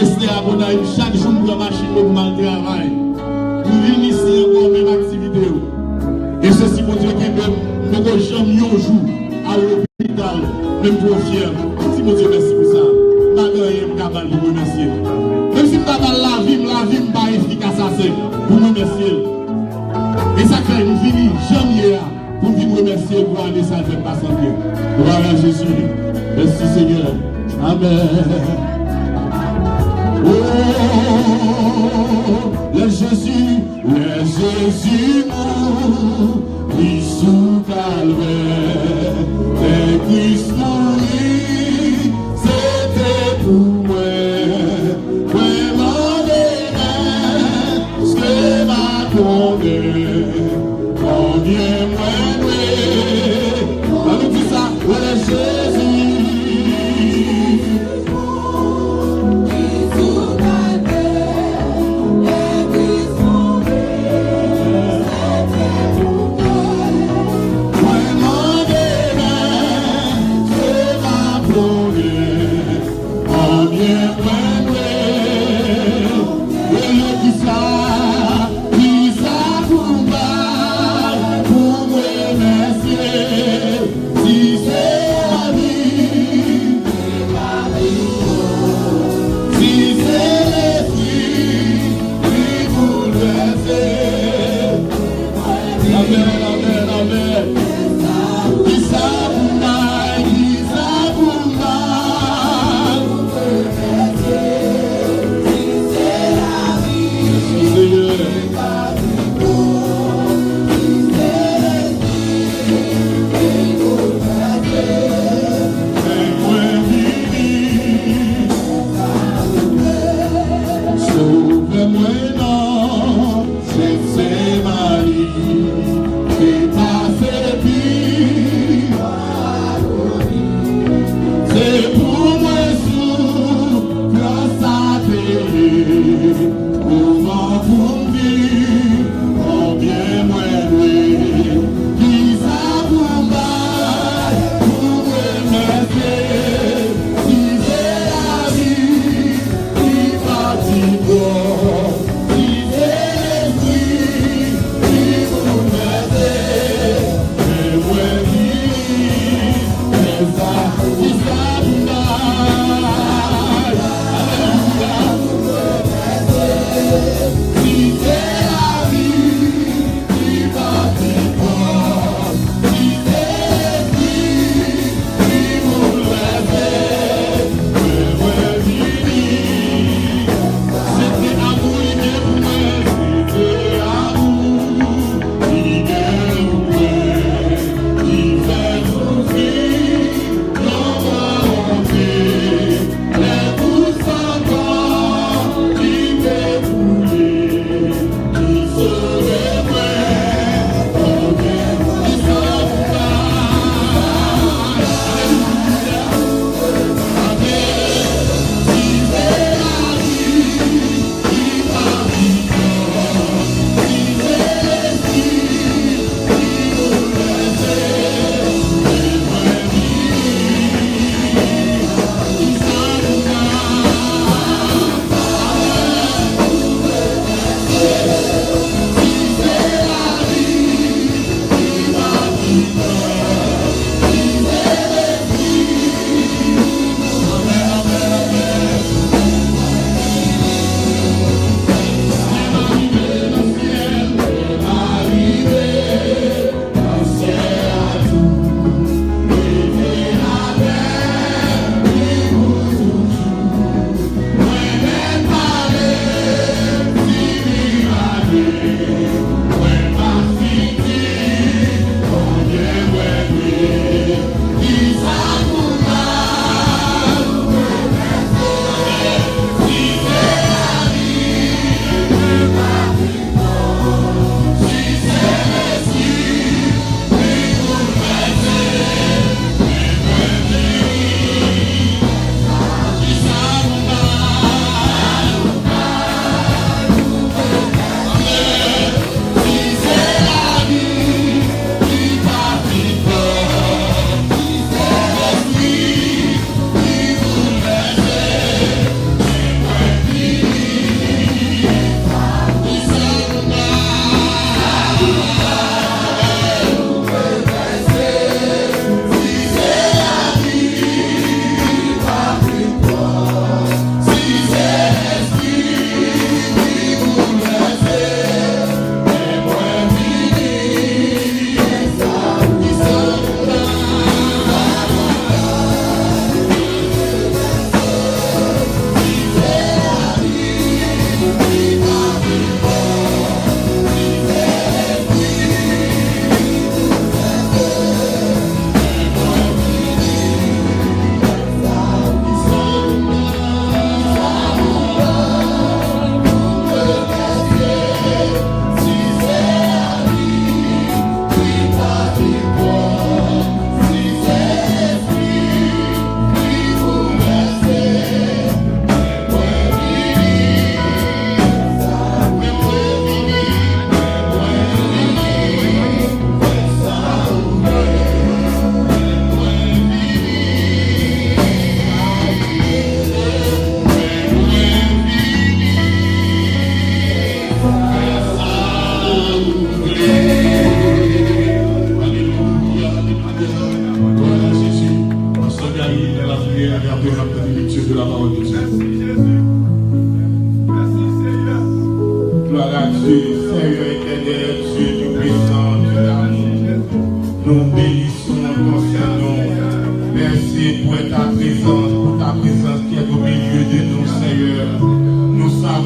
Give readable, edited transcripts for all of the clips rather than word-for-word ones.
rester à Gonaïve chaque jour pour la machine pour mal travail. Pour venir ici encore même activité. Et ceci pour dire que nous avons jamais un jour à l'hôpital, même pour fier. Si mon Dieu merci pour ça. Malgré que je capable de vous remercier. Même si je pas la vie pas efficace assez pour nous remercier. Et ça fait nous venir jamais pour vous remercier pour aller ça fait pas sans bien. Gloire à Jésus. Merci Seigneur. Amen. Oh, le Jésus il sous calvaire, les Christ mourit, c'était pour moi, vraiment des ce que m'a condamné, combien moi, alors tout ça, le Jésus.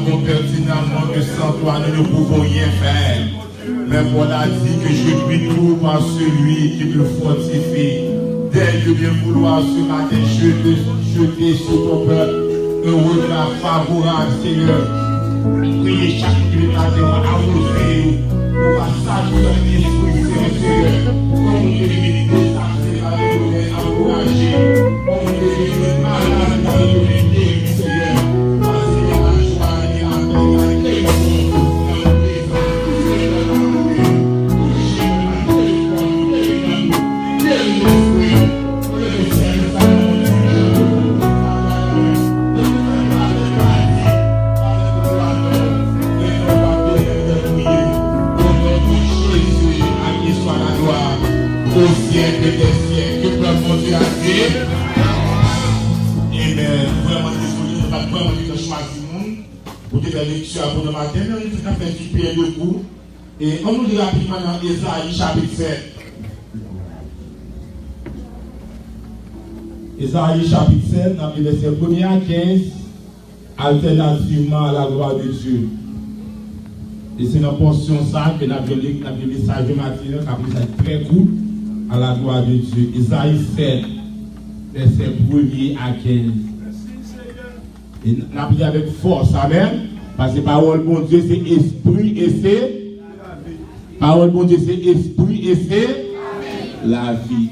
savons pertinemment que sans toi, nous ne pouvons rien faire. Mais Paul a dit que je puis tout par celui qui me fortifie. Dès le bien vouloir ce matin, je te jeter sur ton peuple un regard favorable, Seigneur. Priez chaque matin, arroser au passage de l'Esprit, Seigneur. Comme nous l'éviter, ça c'est la donner encourager. Comme nous l'éviter, malade, dans le guérir, Seigneur. Seigneur, la joie et la paix, la au siècle des siècles, que peut monter à Dieu. Et bien, vraiment désolé, je ne vais pas vraiment choisir le monde pour faire la lecture pour le matin, mais on a fait du pied de coup. Et on nous dit rapidement dans Ésaïe chapitre 7. Ésaïe chapitre 7, dans les versets 1er à 15, alternativement à la gloire de Dieu. Et c'est dans la portion ça que nous avons lu le message de matin, qui a été très court, à la gloire de Dieu. Ésaïe 7, verset 1er à 15. Et nous avons dit avec force, amen. Parce que parole bon Dieu, c'est esprit et c'est. Parole bon Dieu, c'est esprit et c'est la vie.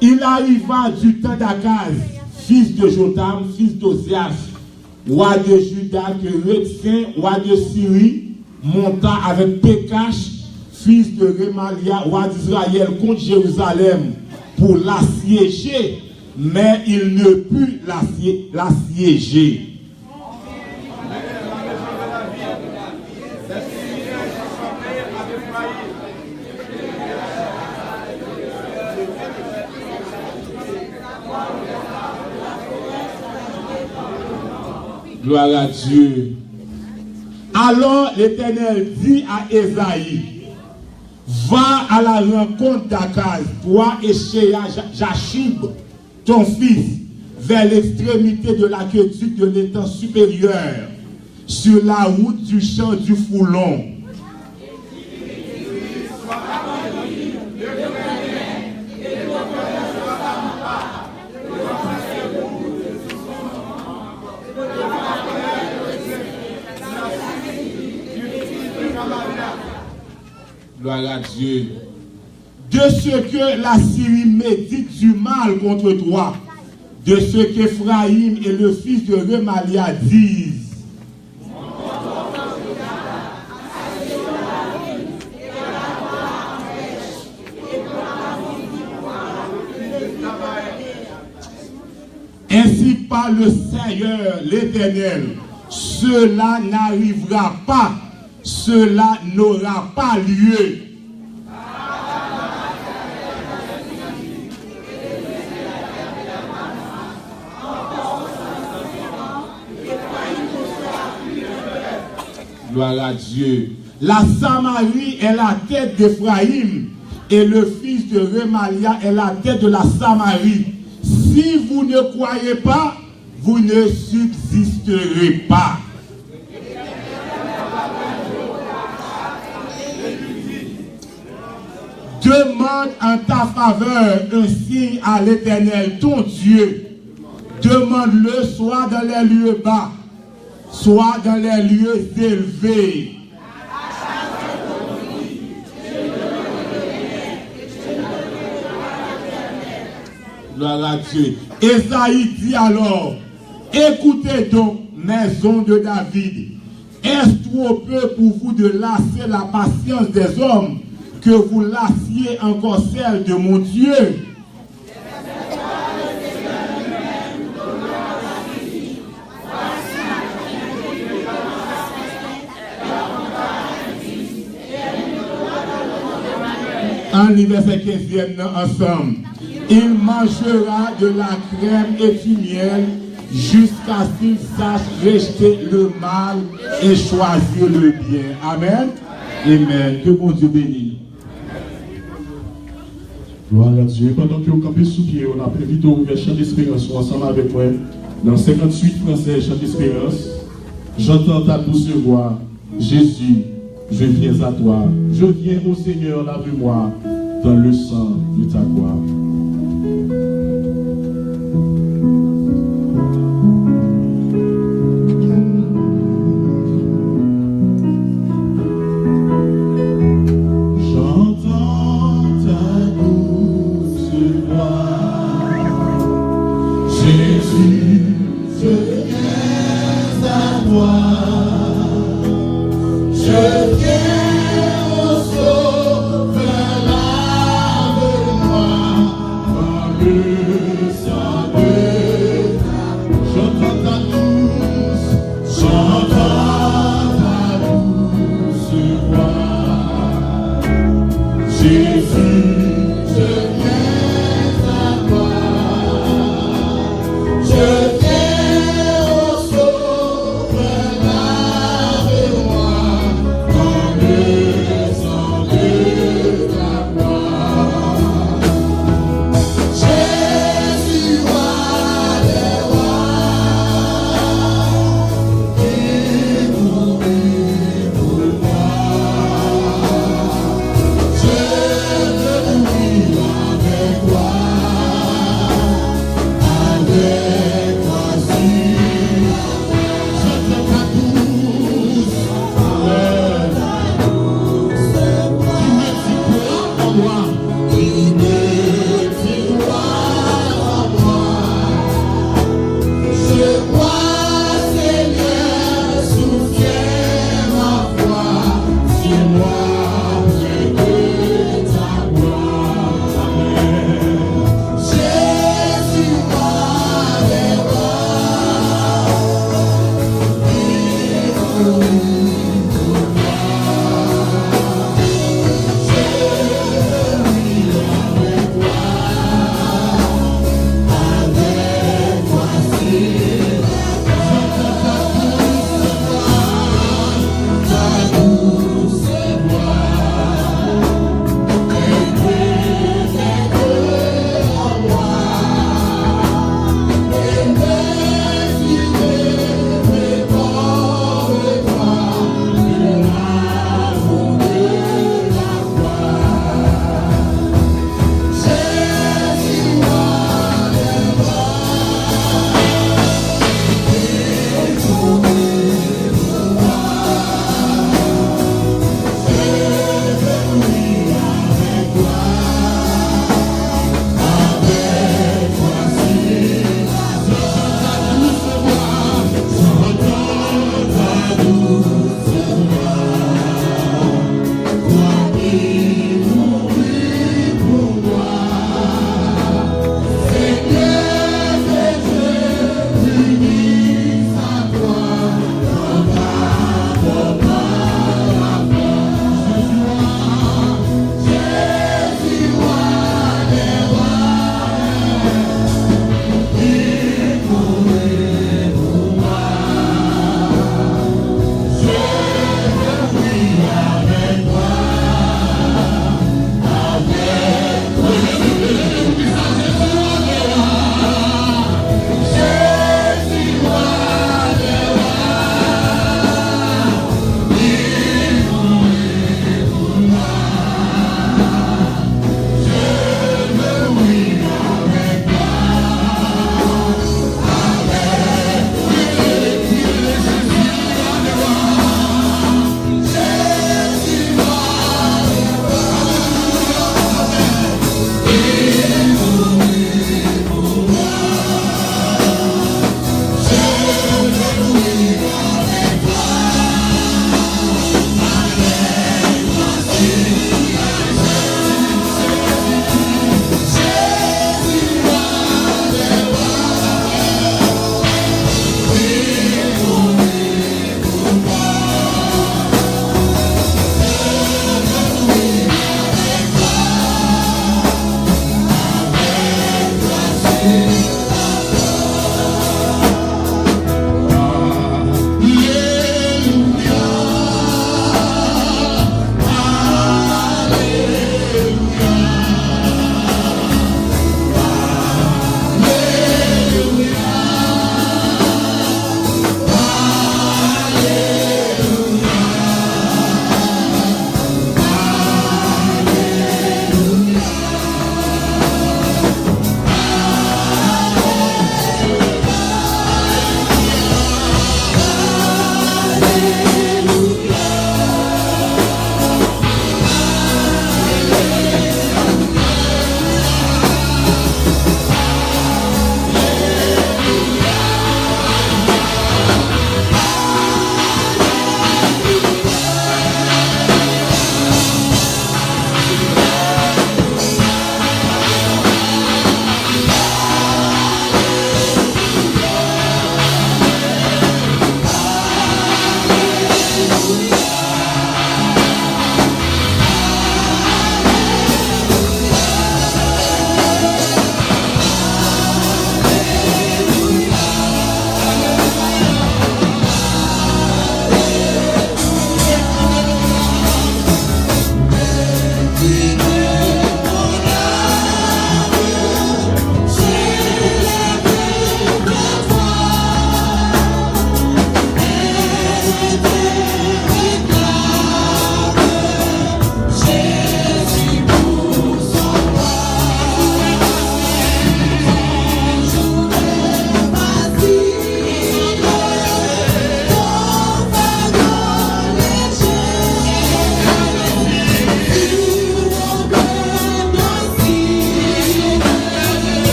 Il arriva du temps d'Akaz, fils de Jotam, fils d'Ozias, roi de Juda, que Rexin, roi de Syrie, monta avec Pécache, fils de Remalia, roi d'Israël, contre Jérusalem pour l'assiéger, mais il ne put l'assiéger. Gloire à Dieu. Alors l'Éternel dit à Ésaïe, va à la rencontre d'Akaz, toi et Jachib, ton fils, vers l'extrémité de l'aqueduc de l'étang supérieur, sur la route du champ du Foulon. Gloire à Dieu. De ce que la Syrie médite du mal contre toi, de ce qu'Éphraïm et le fils de Remalia disent. Ainsi parle le Seigneur, l'Éternel, cela n'arrivera pas. Cela n'aura pas lieu. Gloire à Dieu. La Samarie est la tête d'Éphraïm et le fils de Remalia est la tête de la Samarie. Si vous ne croyez pas, vous ne subsisterez pas. Demande en ta faveur un signe à l'Éternel, ton Dieu. Demande-le soit dans les lieux bas, soit dans les lieux élevés. Gloire à Dieu. Ésaïe dit alors, écoutez donc, maison de David, est-ce trop peu pour vous de lasser la patience des hommes, que vous lassiez encore celle de mon Dieu? En verset 15e ensemble. Il mangera de la crème et du miel jusqu'à ce qu'il sache rejeter le mal et choisir le bien. Amen. Amen. Que bon Dieu bénisse. Gloire à Dieu. Pendant que vous campez sous pied, on a prévu d'ouvrir Chant d'Espérance ensemble avec moi. Dans 58 français, Chant d'Espérance. J'entends ta douce voix. Jésus, je viens à toi. Je viens au Seigneur, lave-moi dans le sang de ta gloire. Je viens au sauveur.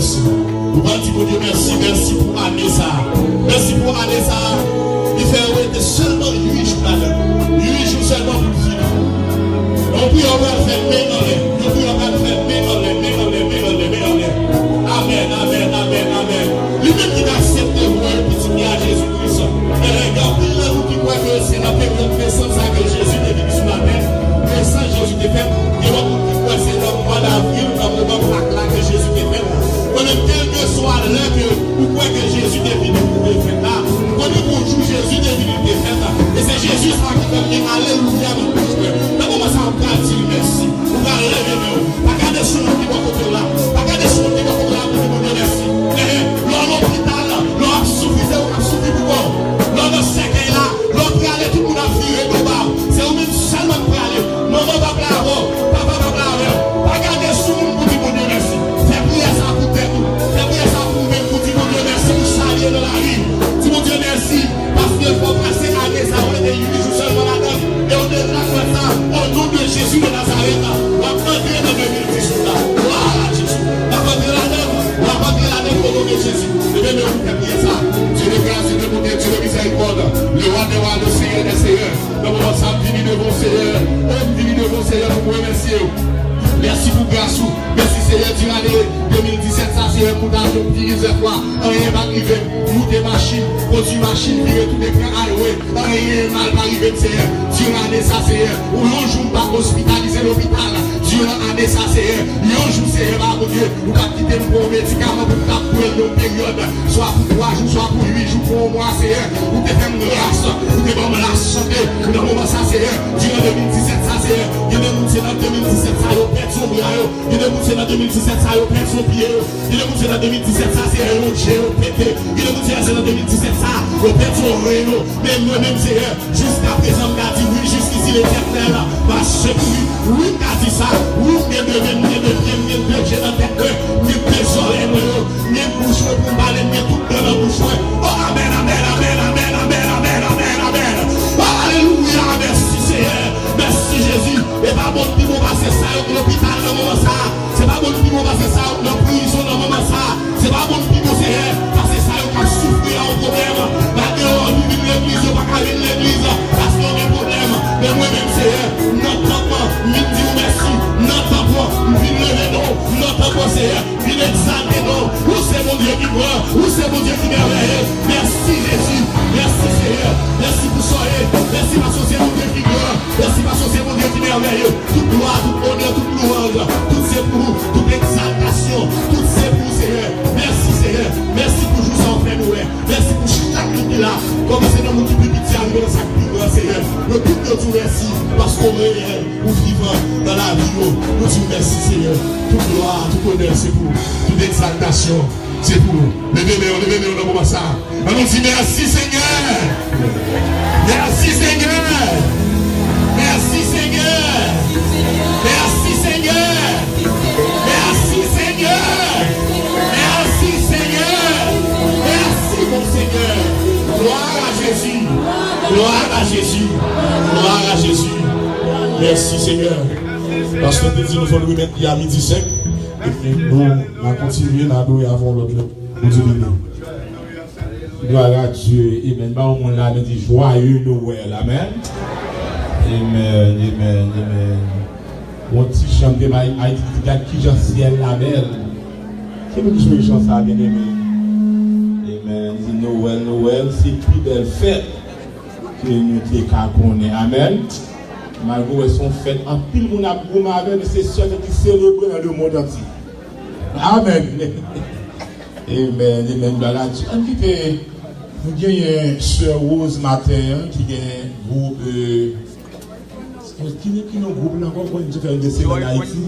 merci. Nous allons dire, mon Dieu, merci, merci pour l'année ça. Merci pour l'année ça. Il fait arrêter seulement 8 jours là-dedans. 8 jours seulement pour le finir. On prie, on va faire main dans l'air. On prie, on va faire main dans l'air, main dans l'air, main dans l'air, main dans l'air. Amen, amen, amen, amen. Lui-même qui a accepté le petit bien à Jésus-Christ. Et regardez là, nous qui croyons que c'est la période de ça que Jésus est venu sur la terre. Et ça, Jésus est fait. Et on dit que c'est le mois d'avril, dans le moment là que Jésus est fait. On est quel que soit l'heure que vous croyez que Jésus est venu pour le faire là. On dit bonjour, Jésus est venu pour le faire là. Et c'est Jésus qui va dire alléluia, mon Père. Mais comment ça, on va dire merci. On va lever nous. Pas garder sur nous qui va côté là. Pas garder sur nous qui va côté là pour nous dire merci. L'homme l'hôpital, l'homme suffisait, on a suffi pour vous. L'homme séqué là, l'homme qui allait tout le monde a viré de bas. C'est au même seulement pour aller. Maman va pleurer, papa va pleurer. Pas garder sur nous pour dire merci. C'est prier ça pour tête. C'est prier ça pour même pour dire merci pour saluer dans la rue. Dis mon Dieu merci parce qu'il faut passer à des années de 8 jours seulement là-dedans. Et on est là comme ça au nom de Jésus de Nazareth. On va prendre de 2018 là. Voilà Jésus. On va prendre là-dedans. On va prendre là-dedans au nom de Jésus. Et bien nous on prier ça. Dieu de grâce et de bonté, Dieu de miséricorde. Le roi des rois, le Seigneur des seigneurs. Nous allons s'abdiner devant le Seigneur. On dit devant le Seigneur pour remercier. Merci pour grâce. Merci Seigneur du l'année 2017. Ça c'est un coup d'argent qui réservoir. Rien va arriver. Nous des machines, produits machines, virer tout des plans highway. Rien mal va arriver Seigneur. Dieu l'année ça Seigneur. Ou un jour pas hospitaliser l'hôpital. Dieu l'année ça Seigneur. Un jour Seigneur mon Dieu. Nous avons quitté le bon médicament pour nous pour une période. Soit pour 3 jours, soit pour 8 jours, pour un mois Seigneur. Nous te faisons grâce. Nous te donnons la santé. Dans le moment ça Seigneur. Dieu 2017 ça Seieur. Il y a des gens dans 2017 ça son bras, il est monté dans 2017, ça a perdu son pied, il est monté dans 2017, ça c'est un rocher, pété, il est monté dans 2017, ça a perdu son réno, mais moi-même c'est jusqu'à présent, on a dit oui, jusqu'ici l'éternel, parce que oui, on a dit ça, oui, bien de bien, j'ai dans tête, bien désolé, bien bouche, pour parler, bien tout dans la bouche, oh amen, amen, amen, amen, amen, amen, amen, amen, alléluia, merci Seigneur, merci Jésus, et pas bon, qui vont passer ça, l'hôpital dans le moment ça, c'est pas bon qui vont passer ça, dans la prison dans le moment ça, c'est pas bon qui vont parce que ça, on va souffrir en problème, maintenant on vit l'église, on va pas vivre l'église, parce qu'on a des problèmes, mais moi-même c'est notre enfant, nous disons merci, notre enfant, nous vivons le nom, notre enfant c'est, il exalte non, où c'est mon Dieu qui croit, où c'est mon Dieu qui merveille, merci Jésus, merci Seigneur, merci pour soyez, merci parce que c'est mon Dieu qui croit, merci parce que c'est mon Dieu qui merveille, toute gloire, toute honneur, toute louange, tout c'est pour vous, toute exaltation, tout c'est pour Seigneur, merci Seigneur, merci pour jouer sans faire nous, merci pour chaque qui est là, comme c'est dans mon petit petit arrivé dans sa plus grand Seigneur, le tout de tout merci, parce qu'on est réel, ou vivant dans la vie, nous disons merci Seigneur, toute gloire, toute honneur, c'est pour toute exaltation, c'est pour nous. Levez-nous, on commence ça. On nous dit merci Seigneur, merci Seigneur, merci Seigneur, merci Seigneur, merci Seigneur, merci Seigneur, merci mon Seigneur, gloire à Jésus, gloire à Jésus, gloire à Jésus, merci Seigneur, parce que nous nous allons remettre il y a midi 5, et puis nous allons continuer à adorer avant l'autre, pour Dieu béni. Gloire à Dieu, amen. On l'a dit joyeux Noël, amen. Amen, amen, amen. Mon petit chant de Haïti qui j'en ciel la belle. Quel est le chant ça, bien aimé? Amen. Il dit Noël, Noël, c'est plus belle fête que nous connaissons. Amen. Malgré son fête, en pile mon abgoum avec c'est sûr qui célèbre dans le monde entier. Amen. Amen, amen. Gloire à Dieu. Nous avons Sœur Rose matin qui a un groupe. Qui est un groupe là encore pour nous faire des séries en Haïti?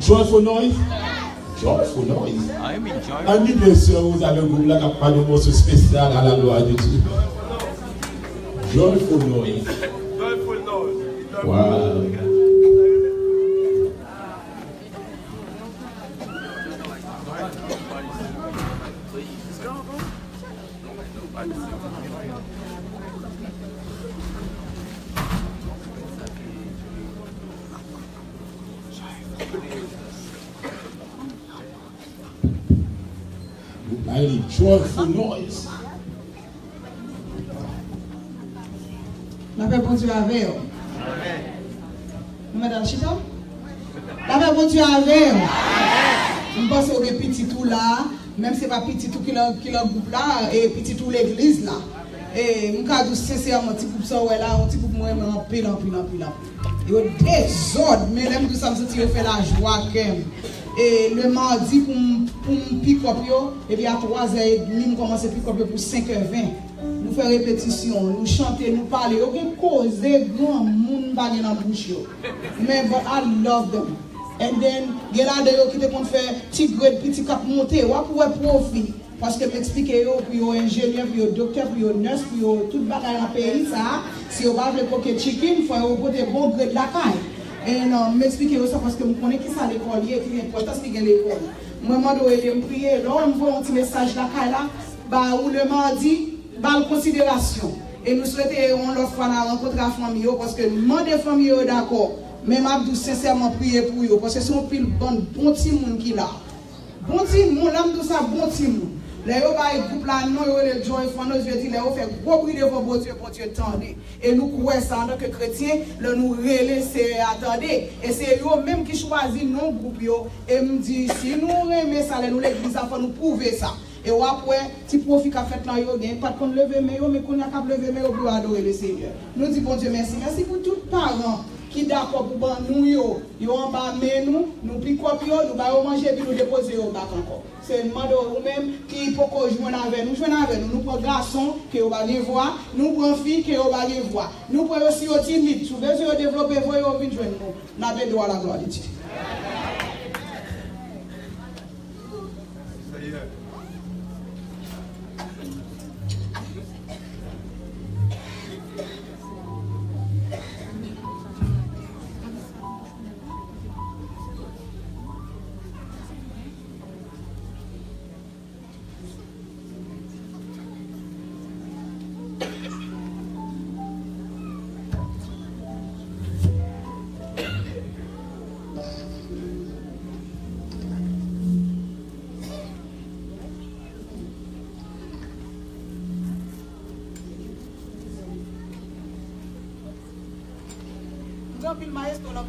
Joyful Noise? Joyful Noise. Ami de Sœur Rose a le groupe là qui a pas de morceau spécial à la gloire de Dieu. Joyful Noise. Joyful Noise. Wow. Allez, joyful noise. La paix pour Dieu avec vous. Madame Chita? La paix pour Dieu avec vous. Je pense que petit tout là, même si ce n'est pas petit tout qui est le groupe là, et petit tout l'église là. Et je dis sincèrement, un petit groupe ça, ouais là, un petit groupe moi, en pile. Il y a des ordres, mais même tout ça, je fait la joie quand même. Et le mardi, pour me pick-up, et puis à 3h30, je commence à pick-up pour 5h20. Nous faisons répétition, nous chantons, nous parlons. Il y a cause, grand monde dans la bouche. Mais I love them. And then, il y a là qui te faire petit grade, petit cap monter, ou pour profit. Parce que m'explique, puis aux ingénieurs, puis aux docteurs, puis aux nurses, puis aux tout bagaille dans le pays, ça, si on va faire pocket chicken, il faut avoir bon grade de la caille. Et m'explique ça parce que je connais qui ça l'école, qui est important, c'est qu'il y a l'école. Moi, je me prier, là, on voit un petit message de la caille là, où le mardi, dans considération. Et nous souhaitons l'autre fois rencontrer la famille, parce que nous demandons la famille d'accord. Mais je sincèrement prier pour eux, parce que c'est un pile bon petit monde qui est là. Bon petit monde, là, tout ça, bon petit monde. Là, vous avez un groupe là, nous, le Joy Fond, nous dire, là, vous faites gros bruit devant vos yeux pour Dieu, attendez. Et nous, croyons ça en tant que chrétiens, là, nous relaissons, attendez. Et c'est eux même qui choisissent nos groupes, et me dit, si nous aimons ça, nous, l'église, il faut nous prouver ça. Et après, si profit qu'a fait là, il n'y a pas de lever, mais qu'on a qu'à lever, mais pour adorer le Seigneur. Nous disons, bon Dieu, merci. Merci pour tous les parents qui d'accord pour nous, ils ont embarqué nous piquons, nous allons manger et nous déposer au bac encore. C'est une demande ou même qui peut jouer avec nous. Nous prenons garçons qui ont les voix, nous prenons filles qui ont les voix. Nous prenons aussi aux timides. Si vous voulez développer, vous pouvez venir joindre nous. Nous avons droit à la gloire de Dieu. Il maestro la La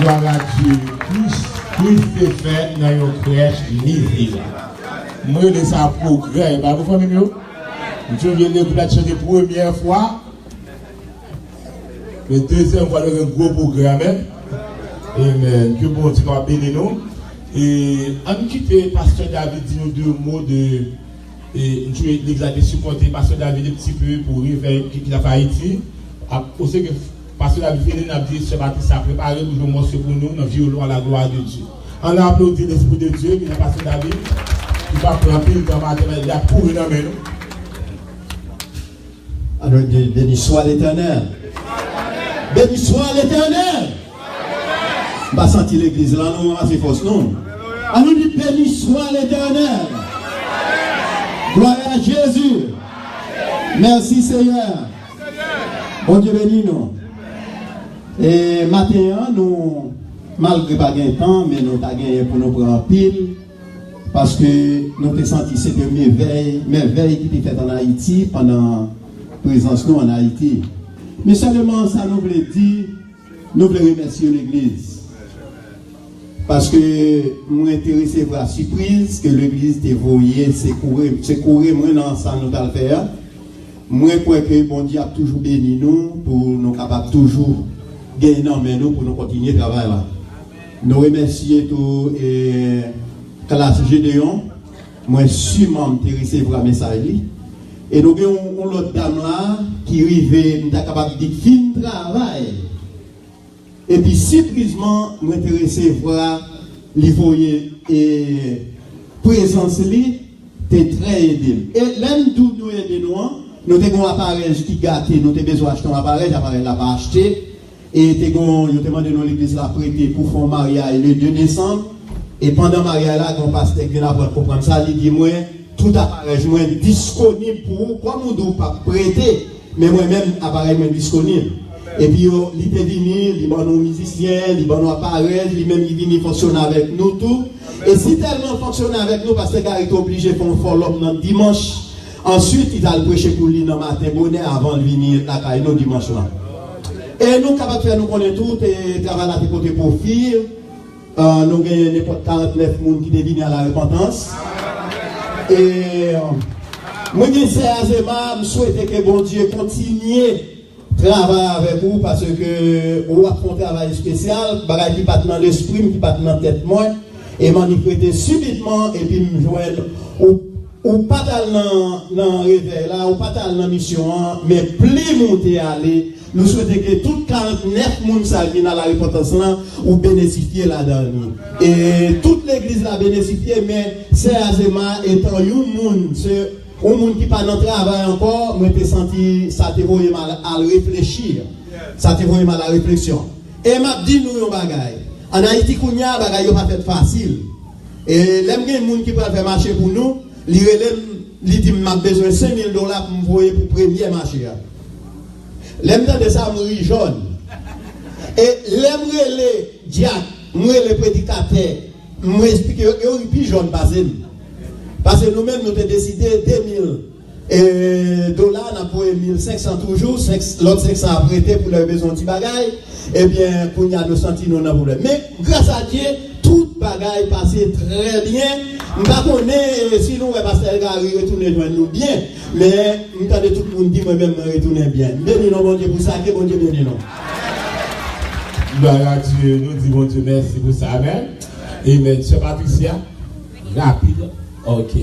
gloire à Dieu. Plus c'est fait dans une crèche livrée. Moi, je laisse un progrès. Vous famille mieux? Je viens de chanter la première fois. La deuxième fois, il y a un gros programme. Amen. Que bon Dieu va bénir nous. Et on quitte Pasteur David, dit nous deux mots de. L'église a été supporté Pasteur David un petit peu pour faire qu'il a fait Haïti. Aussi que Pasteur David vient a dit ce matin, ça a préparé pour nous morceaux pour nous, dans le violon à la gloire de Dieu. On a applaudi l'Esprit de Dieu, qui est Pasteur David, qui va prendre pile dans matin, il a pour nous. Alors, béni soit l'Éternel. Béni soit l'Éternel. On va sentir l'église là, nous, assez force, non. On nous dit béni soit l'Éternel. Gloire à Jésus. Merci Seigneur. Bon Dieu béni nous. Et maintenant, nous, malgré pas de temps, mais nous avons gagné pour nous prendre pile. Parce que nous avons senti cette merveille qui était faite en Haïti pendant la présence nous en Haïti. Mais seulement ça nous voulait dire, nous voulons remercier l'église. Parce que nous intéressons à la surprise que l'église t'a voyé, c'est courir moi dans ça nous allons faire. Moi crois que bon Dieu a toujours béni nous pour nous capables toujours gagner dans nous pour nous continuer le travail là. Nous remercions tout et classe Gédéon. Moi sûrement intéressé pour la message. Et nous avons l'autre dame là qui arrive, nous sommes capables de dire fin travail. Et puis, surprisement, nous sommes intéressés à voir l'Ivoyer et présence li, t'es très aidé. Et l'un d'où nous aidons, nous avons un appareil qui gâte, nous avons besoin d'acheter un appareil, l'appareil n'a pas acheté. Et nous avons demandé à l'église la prêter pour faire un mariage le 2 décembre. Et pendant le mariage, là, quand pasteur vient pour comprendre ça, il dit moi, tout appareil est disponible pour vous, comme on ne doit pas prêter, mais moi-même, appareil est disponible. Et puis, il est venu, il est bon musicien, il est bon appareil, lui-même, il vient fonctionner avec nous tout. Et si tellement fonctionne avec nous, parce qu'il est obligé de faire un follow-up dans dimanche, ensuite, il va le prêcher pour lui dans le matin bonnet avant de venir à la caille dimanche là. Et nous, capables de faire, nous connaissons tout, et travailler à côté profil. Nous avons 49 personnes qui deviennent à la repentance. Et moi, je souhaite que bon Dieu continue à travailler avec vous parce que vous avez un travail spécial, bagaille qui part dans l'esprit, qui part dans la tête, moi, et manifester subitement, et puis me joindre, ou pas dans le réveil là, ou pas dans la mission, mais plus monter à aller. Nous souhaitons que tout 49 personnes qui sont dans la repentance là, ou bénéficier là-dedans. Et toute l'église a bénéficié, mais c'est Azema étant un monde, c'est un monde qui n'est pas dans le travail encore, moi j'ai senti, ça t'a voulu mal à réfléchir. Ça t'a voulu mal à la réflexion. Et m'a dit nous un bagaille. En Haïti, Kounia, bagaille n'est pas fait facile. Et les gens qui peuvent faire marcher pour nous, ils dit que j'ai besoin de $5,000 pour me voyer pour le premier marché. L'aime de ça, moi, jaune. Et l'aime les diacres, moi, les prédicateurs, moi, explique, il y a jaune parce que nous-mêmes, nous avons décidé $2,000. Nous avons 1,500 toujours, l'autre 500 à prêter pour les besoins de bagaille. Eh bien, pour nous sentir nous dans problème. Mais grâce à Dieu, tout bagaille passé très bien. Je ne sais pas si nous, pasteur Gary, retourner nous bien, mais nous avons tout le monde dit moi-même retourner bien. Béni non, bon Dieu, pour ça, que bon Dieu béni non. Gloire à Dieu, nous disons bon Dieu, merci pour ça, amen. Amen. Sœur Patricia, rapide. Ok.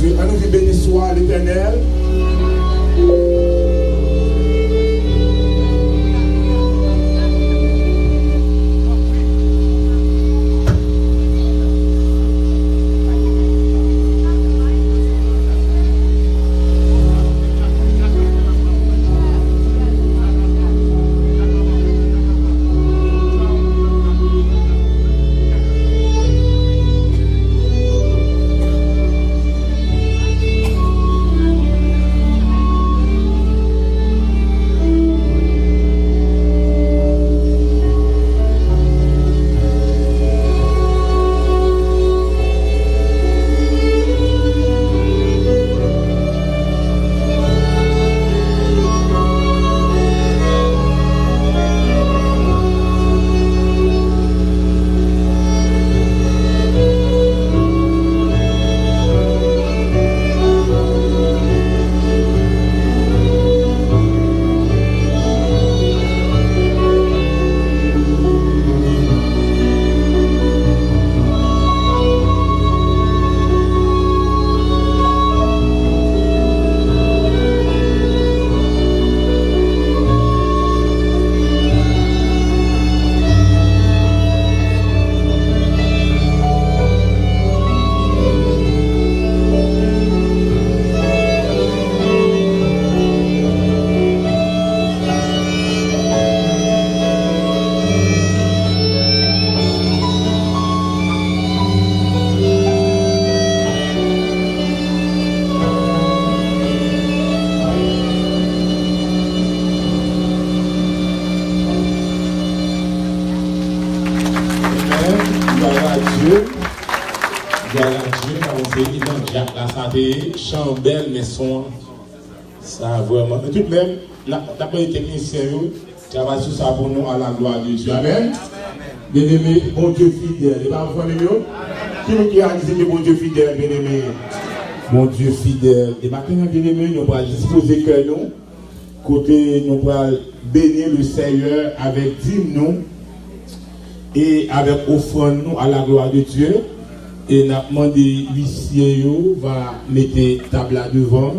Dieu. À nous béni soit l'Éternel. Chambelle, mais son, ça vraiment. Mais tout de même, d'après les techniciens, travaillent sur ça pour nous à la gloire de Dieu. Amen. Bien-aimé, bon Dieu fidèle. Et pas vous mieux? Qui a dit que bon Dieu fidèle, bien-aimé? Bon Dieu fidèle. Et maintenant, bien-aimé, nous allons disposer que nous, côté, nous allons bénir le Seigneur avec dîme nous et avec offrande nous à la gloire de Dieu. Et nous avons demandé huissier va mettre table là devant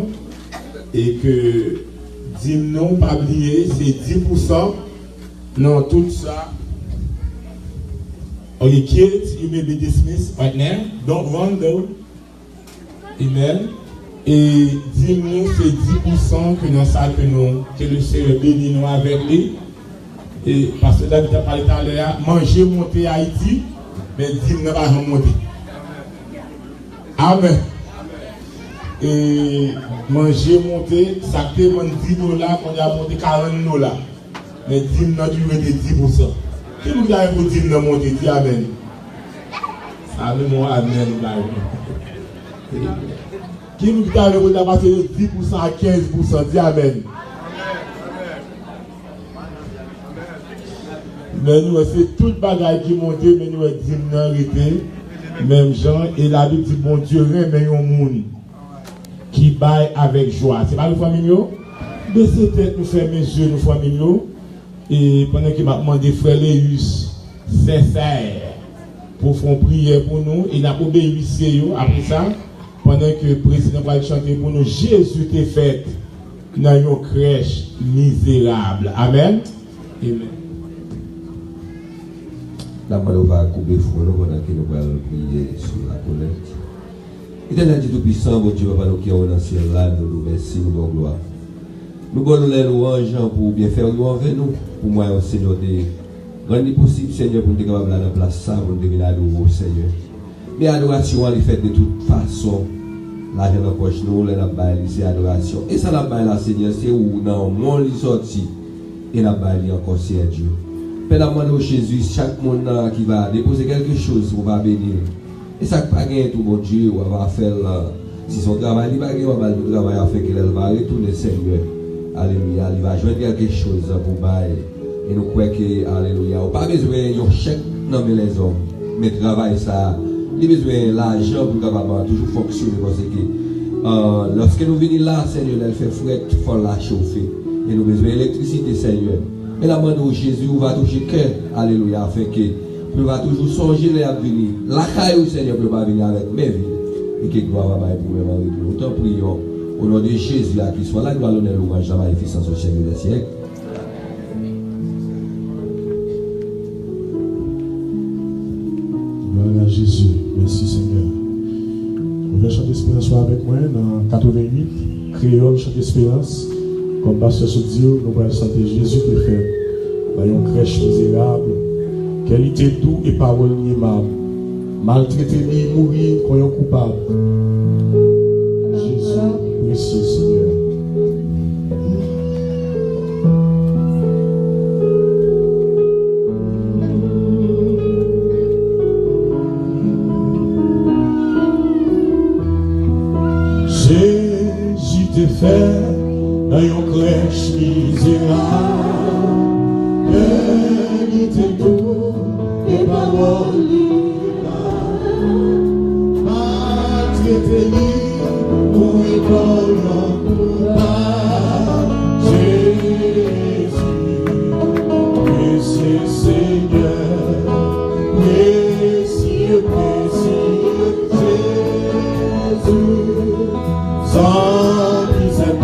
et que dîme non pas oublier c'est 10% dans tout ça. Okay, kids, you may be dismissed right now. Don't run though. Amen. Et dîme nous c'est 10% que nous ça que le Seigneur bénit nous avec lui. Et parce que David a parlé tout à l'heure, manger monter à Haïti, mais dîme n'a pas monter. Amen. Et manger, monter, ça fait $10, qu'on a monté $40. Mais 10 n'a duré de 10%. Qui vous a dit de monter? Dis Amen. Amen, mon Amen. Qui vous a dit de passer de 10% à 15%? Dis Amen. Mais nous, c'est toute bagaille qui monte, mais nous, 10 n'a arrêté. Même Jean, et la Bible dit, bon Dieu, remet un monde qui baille avec joie. C'est pas nous, famille? Baissez tête, nous fermons les yeux, nous, famille. Et pendant qu'il m'a demandé, frère Léus, sincère, pour faire prière pour nous, et n'a pas obéi après ça, pendant que le président va chanter pour nous, Jésus t'est fait dans une crèche misérable. Amen. Amen. La parole va couper fou pendant que nous allons prier sur la collecte. Éternel Dieu Tout-Puissant, bon Dieu, Papa, nous qui sommes dans le ciel là, nous nous remercions, nous nous gloire. Nous voulons les louanges pour bien faire nous envers nous. Pour moi, Seigneur, rendez possible, Seigneur, pour nous être capable de place ça, pour nous devenir à nouveau, Seigneur. Mais l'adoration, elle est faite de toute façon. L'argent dans la poche, nous, c'est adoration. Et ça, la baille là, Seigneur, c'est où, non, mon lit sorti, et la baille encore, c'est Dieu. Père d'amour Jésus, chaque monde qui va déposer quelque chose, on va bénir. Et ça pas gagner tout bon Dieu, on va faire si son travail il va gagner, on va le travail à faire qu'il va retourner Seigneur. Alléluia, il va joindre quelque chose pour bailler. Et nous croyons que alléluia, on pas besoin de chèque nommer les hommes, mais travail ça, il a besoin l'argent pour capable toujours fonctionner parce que lorsque nous venons là, Seigneur, elle fait fret, il faut la chauffer. Et nous avons besoin d'électricité, Seigneur. Mais la main de Jésus va toucher cœur, alléluia, afin que nous va toujours songer les à venir. La caille au Seigneur peut pas venir avec mes vies. et que gloire va pour vraiment avec nous. Autant prions au nom de Jésus à qui soit la gloire, l'honneur, l'ouvrage, la magnificence au siècle des siècles. Gloire à Jésus. Merci Seigneur. On va chanter Espérance avec moi dans 88, Créole, chante Espérance. Comme pasteur se dit, nous allons chanter Jésus qui fait. Dans une crèche misérable, qualité doux et parole aimable. Maltraité, mourir quand on est coupable. Jésus, précieux Seigneur. Jésus t'est fait dans une crèche misérable. Qualité doux et parole maltraité, mourir quand Jésus, précieux Seigneur, précieux, précieux Jésus, sans misère,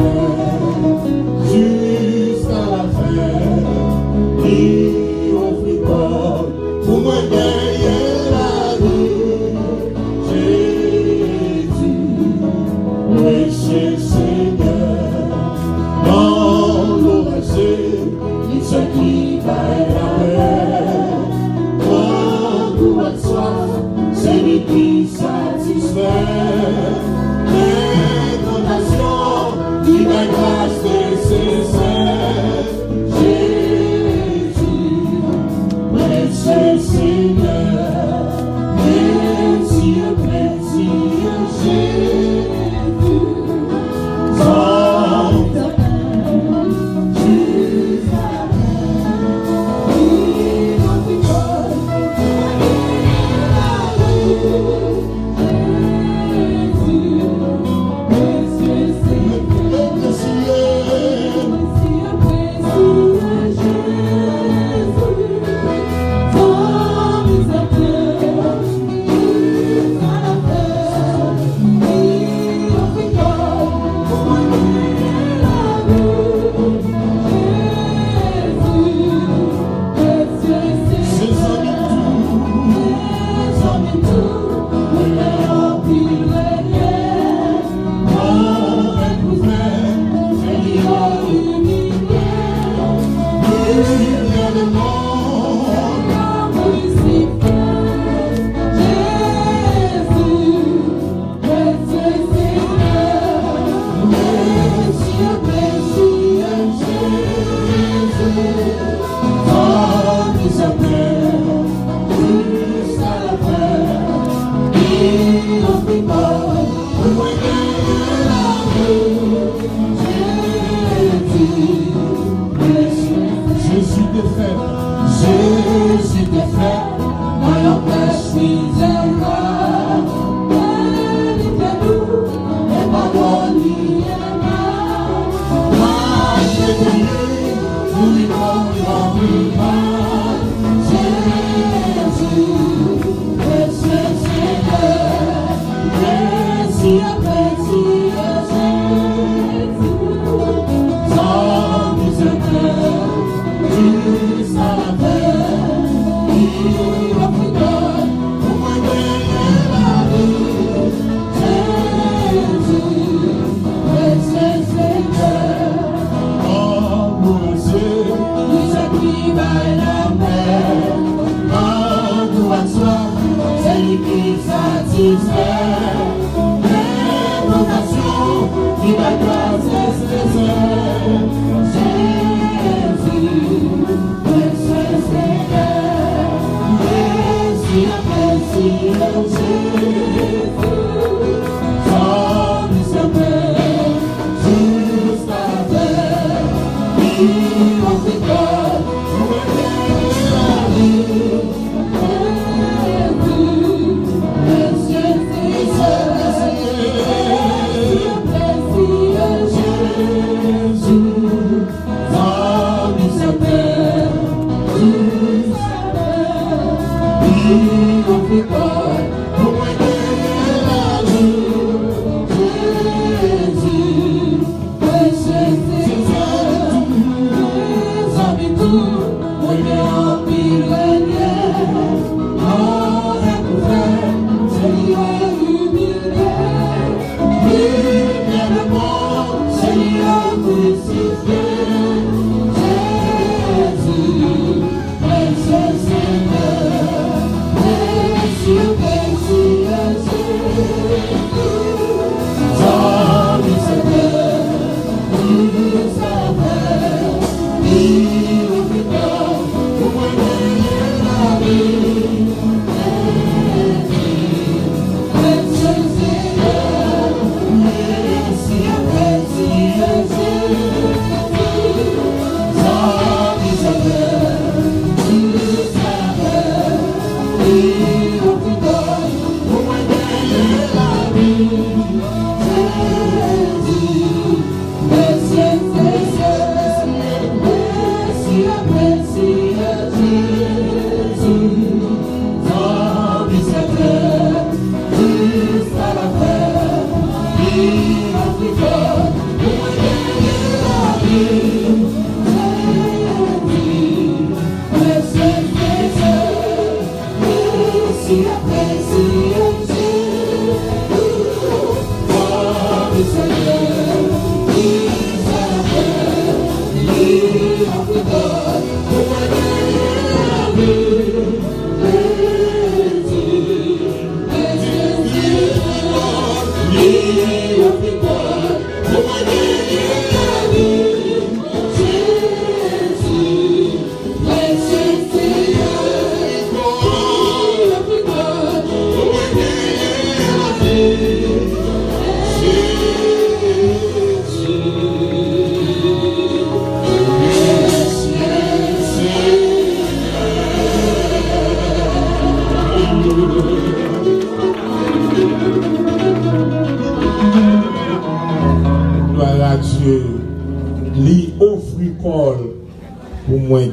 jusqu'à la fin, il offrit pas pour moi gagner la vie. Précieux Seigneur, dans l'orage, il se qui va la paix. Quand nous avons soif, c'est lui qui satisfait.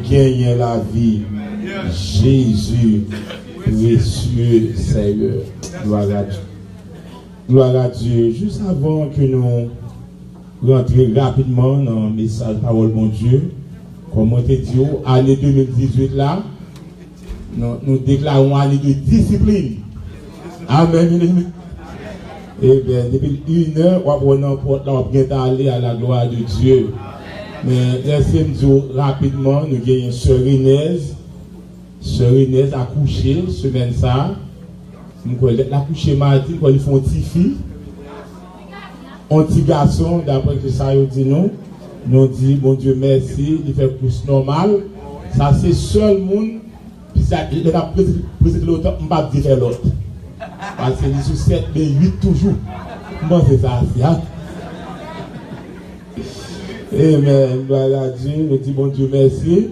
Gagner la vie. Jésus, précieux Seigneur. Gloire à Dieu. Gloire à Dieu. Juste avant que nous rentrions rapidement dans le message parole bon Dieu, comme on te dit, année 2018 là, nous déclarons année de discipline. Amen. Et bien, depuis 1 heure, on va n'importe là, on vient aller à la gloire de Dieu. Mais laissez-moi dire rapidement, nous avons Sœur Inès. Sœur Inès a couché semaine ça. Elle a couché mardi, ils font une petite fille. Un petit garçon, d'après que ça dit nous. Nous dit, bon Dieu merci, il fait plus normal. Ça c'est seul monde. Puis ça, il a pris l'autre, on ne va pas dire l'autre. Parce que il est sur 7, mais 8 toujours. Comment c'est ça? Amen. Gloire à Dieu. Nous disons bon Dieu merci.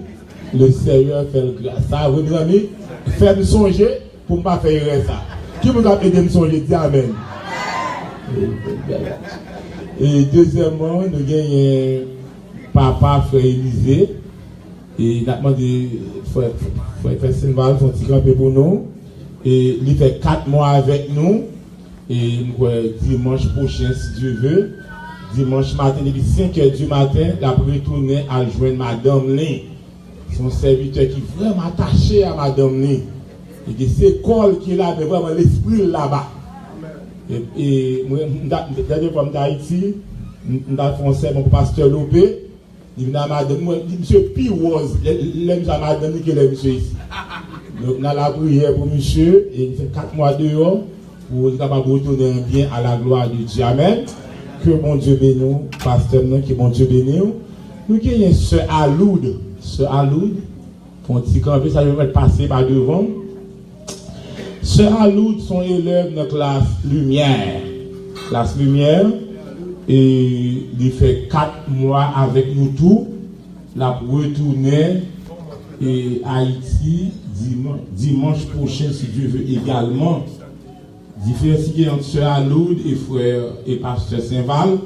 Le Seigneur fait le grâce. Ça, vous amis, faites-nous songer pour ne pas faire ça. Qui vous a aidé à me songer? Dis Amen. Et deuxièmement, nous avons papa, frère Élisée. Et nous avons demandé frère Sylvain, son petit grand pour nous. Et il fait 4 mois avec nous. Et dimanche prochain, si Dieu veut. Dimanche matin, depuis 5h du matin, il a retourné à joindre Madame Lin. Son serviteur qui est vraiment attaché à Madame Lin. Et c'est l'école qui est là, mais vraiment l'esprit là-bas. Et moi, dernière fois d'Haïti, nous avons fait mon pasteur Lopé. Il vient à Madame, moi, il dit, monsieur Piroz, l'aime à Madame qui est monsieur ici. Donc, nous avons la prière pour monsieur, et il fait 4 mois dehors, pour être capable de retourner bien à la gloire de Dieu. Amen. Que bon Dieu bénisse, pasteur, que bon Dieu bénisse. Nous avons Sœur Aloud. Sœur Aloud, pour un petit campé, ça va passer par devant. Sœur Aloud sont élèves de la classe Lumière. Classe Lumière. Et il fait 4 mois avec nous tous. La retourner et Haïti dimanche prochain, si Dieu veut également. Différencier entre Sœur Aloud et frère et pasteur Saint-Val.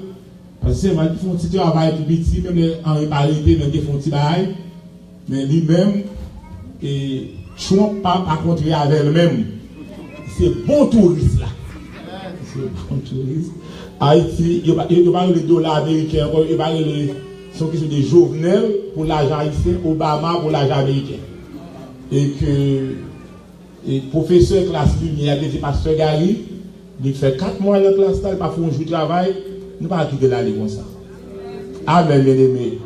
Parce que Saint-Val, ils font un petit travail tout petit, même en réparité, même ils font un petit travail. Mais lui-même, et Trump pas contre avec lui-même. C'est bon touriste là. C'est bon touriste. Haïti, il n'y a pas les dollars américains, il n'y a pas les Jovenel pour l'argent haïtien, Obama pour l'argent américain. Et que le professeur classe lumière, le pasteur Gary, il fait 4 mois de classe, il n'a pas fait un jour de travail, nous ne pouvons pas quitter l'aller comme ça. Amen, bien aimé.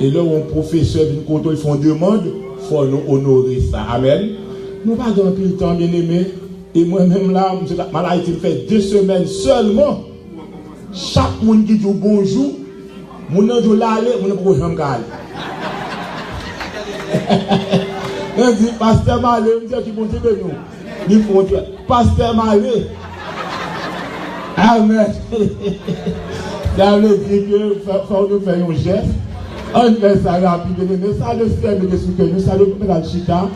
Et là où un professeur d'une côté, ils font demande, il faut nous honorer ça. Amen. Nous ne pouvons pas plus de temps, bien aimé. Et moi-même là, il fait 2 semaines seulement. Chaque monde qui dit bonjour, mon nom de l'aller, mon nom de jamais aller. On dit, Pasteur Malé, on dit qui vont dire nous. Ils font dire, Pasteur Malé. Amen. Ça veut dire que faut nous faire un geste. On fait ça rapide, mais ça le fait de sous que nous, ça le met dans le chita.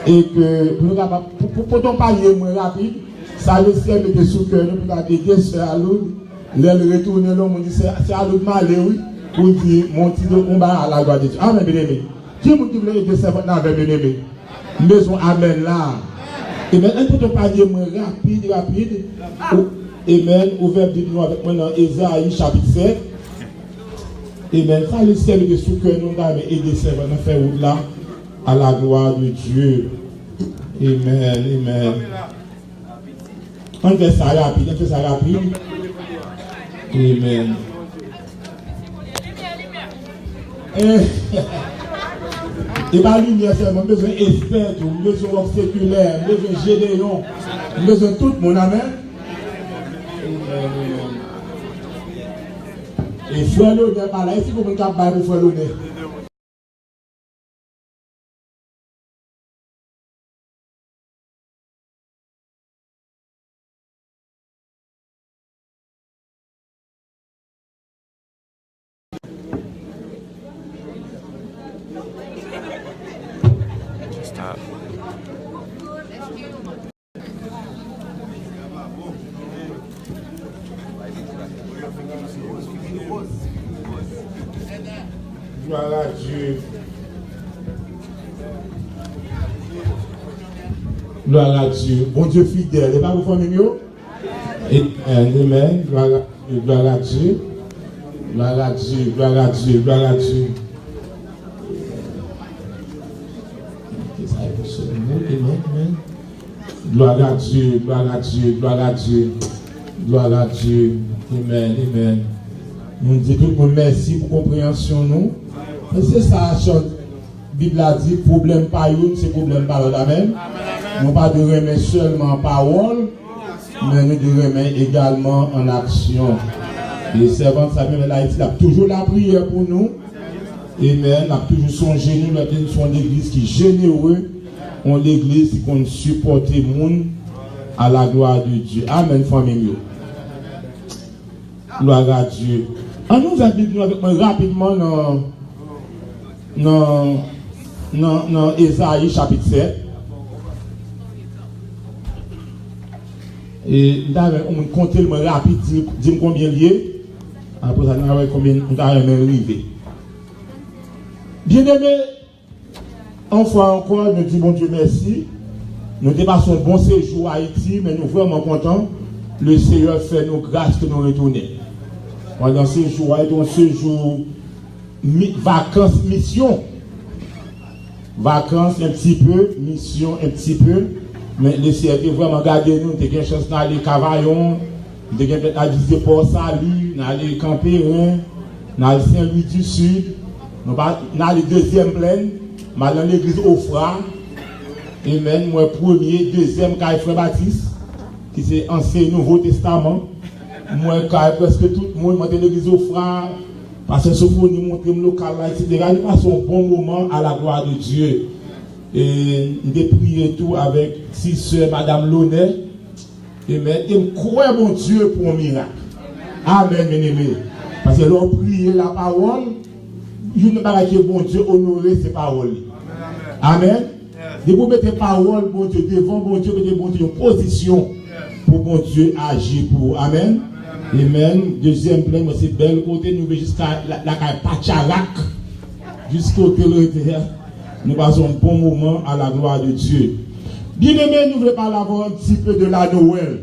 Et que, pour ton palier moins rapide, ça le fait de sous que nous, pour aider Sœur Aloud. Là, le retourne là, on dit, c'est Aloud Malé, oui, pour dire, mon petit de combat à la gloire de Dieu. Amen, bien aimé. Qui vous dit que vous voulez aider servant avec bien aimé? Maison, amen là. Et maintenant, pour ton palier moins rapide, Amen. Ouvert nous avec moi dans Ésaïe chapitre 7. Amen. Ça le ciel de sous que nous avons aidé servants à faire route là à la gloire de Dieu. Amen. Amen. On fait ça rapide. On fait ça rapide. Amen. Et pas lumière seulement, besoin d'experts, besoin séculaire, besoin de Gédéon, besoin de tout le monde, amen. Et frère l'honneur par là, est-ce que vous pouvez faire pour frère l'honneur? Gloire à Dieu. Gloire à Dieu. Bon Dieu fidèle. Et pas vous famille mieux? Amen. Gloire à Dieu. Gloire à Dieu. Gloire à Dieu. Gloire à Dieu. Amen. Gloire à Dieu. Gloire à Dieu. Gloire à Dieu. Gloire à Dieu. Amen. Amen. Nous disons tout le monde merci pour compréhension nous. Et c'est ça, la Bible a dit, problème pas une, c'est problème parole. Amen. Non pas de remettre seulement en parole, mais nous de remettre également en action. Les servants de Samuel il a toujours la prière pour nous. Amen. Il a toujours songé nous, nous sommes l'église qui est généreux, on l'église qui compte supporter le monde à la gloire de Dieu. Amen, famille. Gloire à Dieu. On nous a dit avec moi rapidement dans Ésaïe chapitre 7. Et on compte le rapide, dis-moi combien lié. Après ça, on va combien on a arrivé. Bien aimé, une fois encore, nous disons bon Dieu merci. Nous dépassons un bon séjour à Haïti, mais nous sommes vraiment contents. Le Seigneur fait nos grâces que nous retournons. Pendant ce jour, un séjour vacances, mission. Vacances un petit peu, mission un petit peu. Mais le Seigneur vraiment gardé nous. Nous avons une chance d'aller Cavaillon, nous avons peut-être à visiter Port-Salut, nous allons camper, nous allons Saint-Louis du Sud, nous allons deuxième plaine, nous allons l'église Ofra. Amen. Moi, premier, deuxième, Frère Baptiste, qui c'est Ancien Nouveau Testament. Moi, presque tout le monde, moi, l'église Ofra, parce que ce qu'on nous montre le local là, etc. Nous passons un bon moment à la gloire de Dieu. Et nous avons prié tout avec six soeurs, Madame Launay. Amen. Et nous croyons mon Dieu pour un miracle. Amen, bien aimé. Parce que l'on prie la parole, il ne pas que bon Dieu honorer ses paroles. Amen. De vous mettre parole, bon Dieu, devant bon Dieu, mettez bon Dieu en position pour bon Dieu agir pour. Amen. Amen. Deuxième plan, c'est belle côté, nous jusqu'à la Pacharak, jusqu'au territoire. Nous passons un bon moment à la gloire de Dieu. Bien aimé, nous voulons parler un petit peu de la Noël.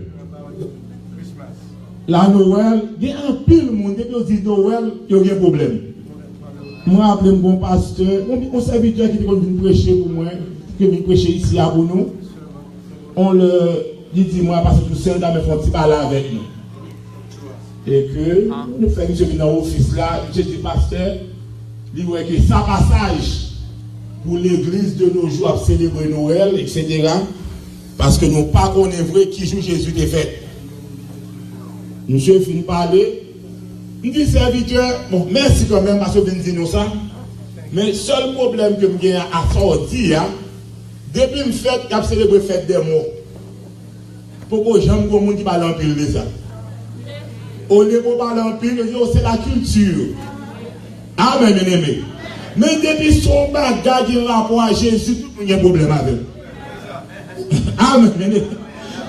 La Noël, il y a un pile monde, depuis qu'on dit Noël, il y a un problème. Moi, appelé mon bon pasteur, mon serviteur qui est venu prêcher pour moi, qui est venu prêcher ici à nous, on le dit, moi, parce que tout seul, dans mes fonds, il parle avec nous. Et que nous faisons monsieur qui dans l'office là, je dis pasteur, il dit que ça passage pour l'église de nos jours à célébrer Noël, etc. Parce que nous ne pas qu'on est vrai qui joue Jésus des fêtes. Monsieur finit parler. Il dit serviteur, bon, merci quand même parce que vous venez nous ça. Mais le seul problème que je à sortir, depuis que je fête, je célébrer fête des mots. Pourquoi j'aime que les gens qui parlent en pile de ça? Au lieu de parler en pile, c'est la culture. Amen, bien aimé. Mais depuis son bagage qui a rapport à Jésus, tout le monde a un problème avec. Amen, bien aimé.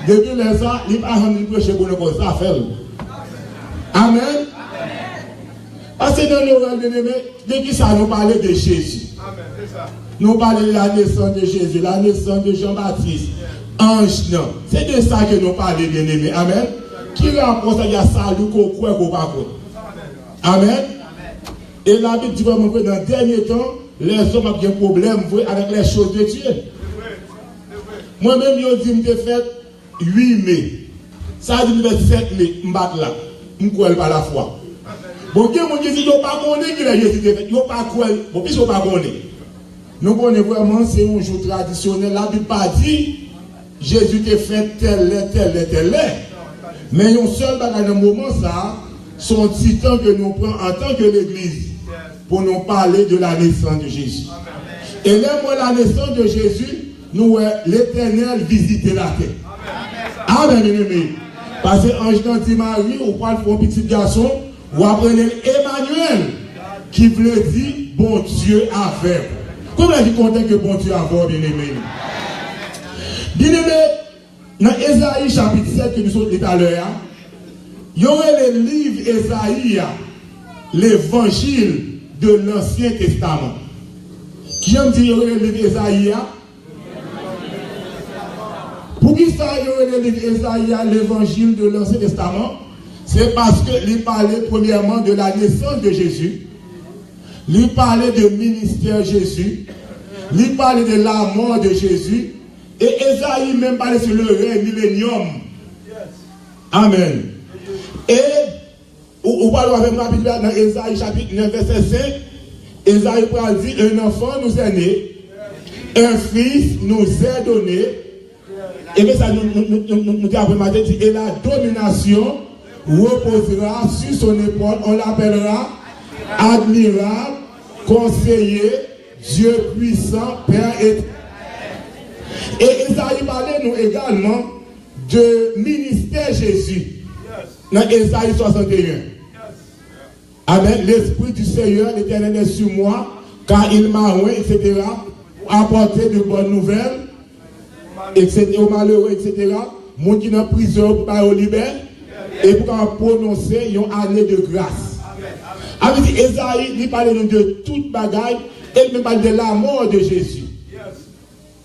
Depuis les ans, il n'y a pas de prêcher pour nous comme ça faire. Amen. Parce que dans le bien aimé, depuis ça, nous parlons de Jésus. Nous parlons de la naissance de Jésus, la naissance de Jean-Baptiste. Ange, non. C'est de ça que nous parlons, bien aimé. Amen. qui rapport ça y a salut qu'on croit qu'on pas croire. Amen. Et la Bible dit vraiment que dans le dernier temps, les hommes ont bien problème avec les choses de Dieu. Moi-même, je dis que je fait 8 mai. Ça dit que 7 mai, je suis là. Je ne crois pas la foi. Bon, Dieu dit que je ne sais pas connaître qu'il a Jésus fait. Je ne sais pas croire. Bon, puis je ne sais pas connaître. Nous connaissons vraiment, c'est un jour traditionnel. La Bible pas dit Jésus t'a fait tel. Mais un seul bagage dans le moment, ça, son petit temps que nous prenons en tant que l'Église pour nous parler de la naissance de Jésus. Et là, moi, la naissance de Jésus, nous, l'Éternel visiter la terre. Amen, bien-aimé. Parce que ange dit Marie, ou parle pour un petit garçon, ou apprenez Emmanuel, qui veut dire bon Dieu avec. Comment on dit content que bon Dieu avec, bien-aimé? Bien-aimé, dans Ésaïe chapitre 7 que nous sommes dit à l'heure, il y aurait le livre Ésaïe, l'évangile de l'Ancien Testament. Qui aime dire il y aurait le livre Ésaïe? Pour qui ça il y aurait le livre Ésaïe, l'évangile de l'Ancien Testament? C'est parce qu'il parlait premièrement de la naissance de Jésus. Il parlait du ministère de Jésus. Il parlait de la mort de Jésus. Et Ésaïe même parlait sur le règne millénium. Amen. Et, on parle avec moi dans Ésaïe chapitre 9, verset 5. Ésaïe dit, un enfant nous est né, un fils nous est donné. Et bien ça nous dit après matin, et la domination reposera sur son épaule. On l'appellera admirable, conseiller, Dieu puissant, Père éternel. Et Ésaïe parlait nous également de ministère Jésus. Dans Ésaïe 61. Amen. L'Esprit du Seigneur, l'Éternel est sur moi, car il m'a oint, etc. Pour apporter de bonnes nouvelles, etc. aux malheureux, etc. Mon qui est en prison pour pas au libérer et pour prononcer une année de grâce. Avec Ésaïe, il parlait de toute bagaille et il parle de la mort de Jésus.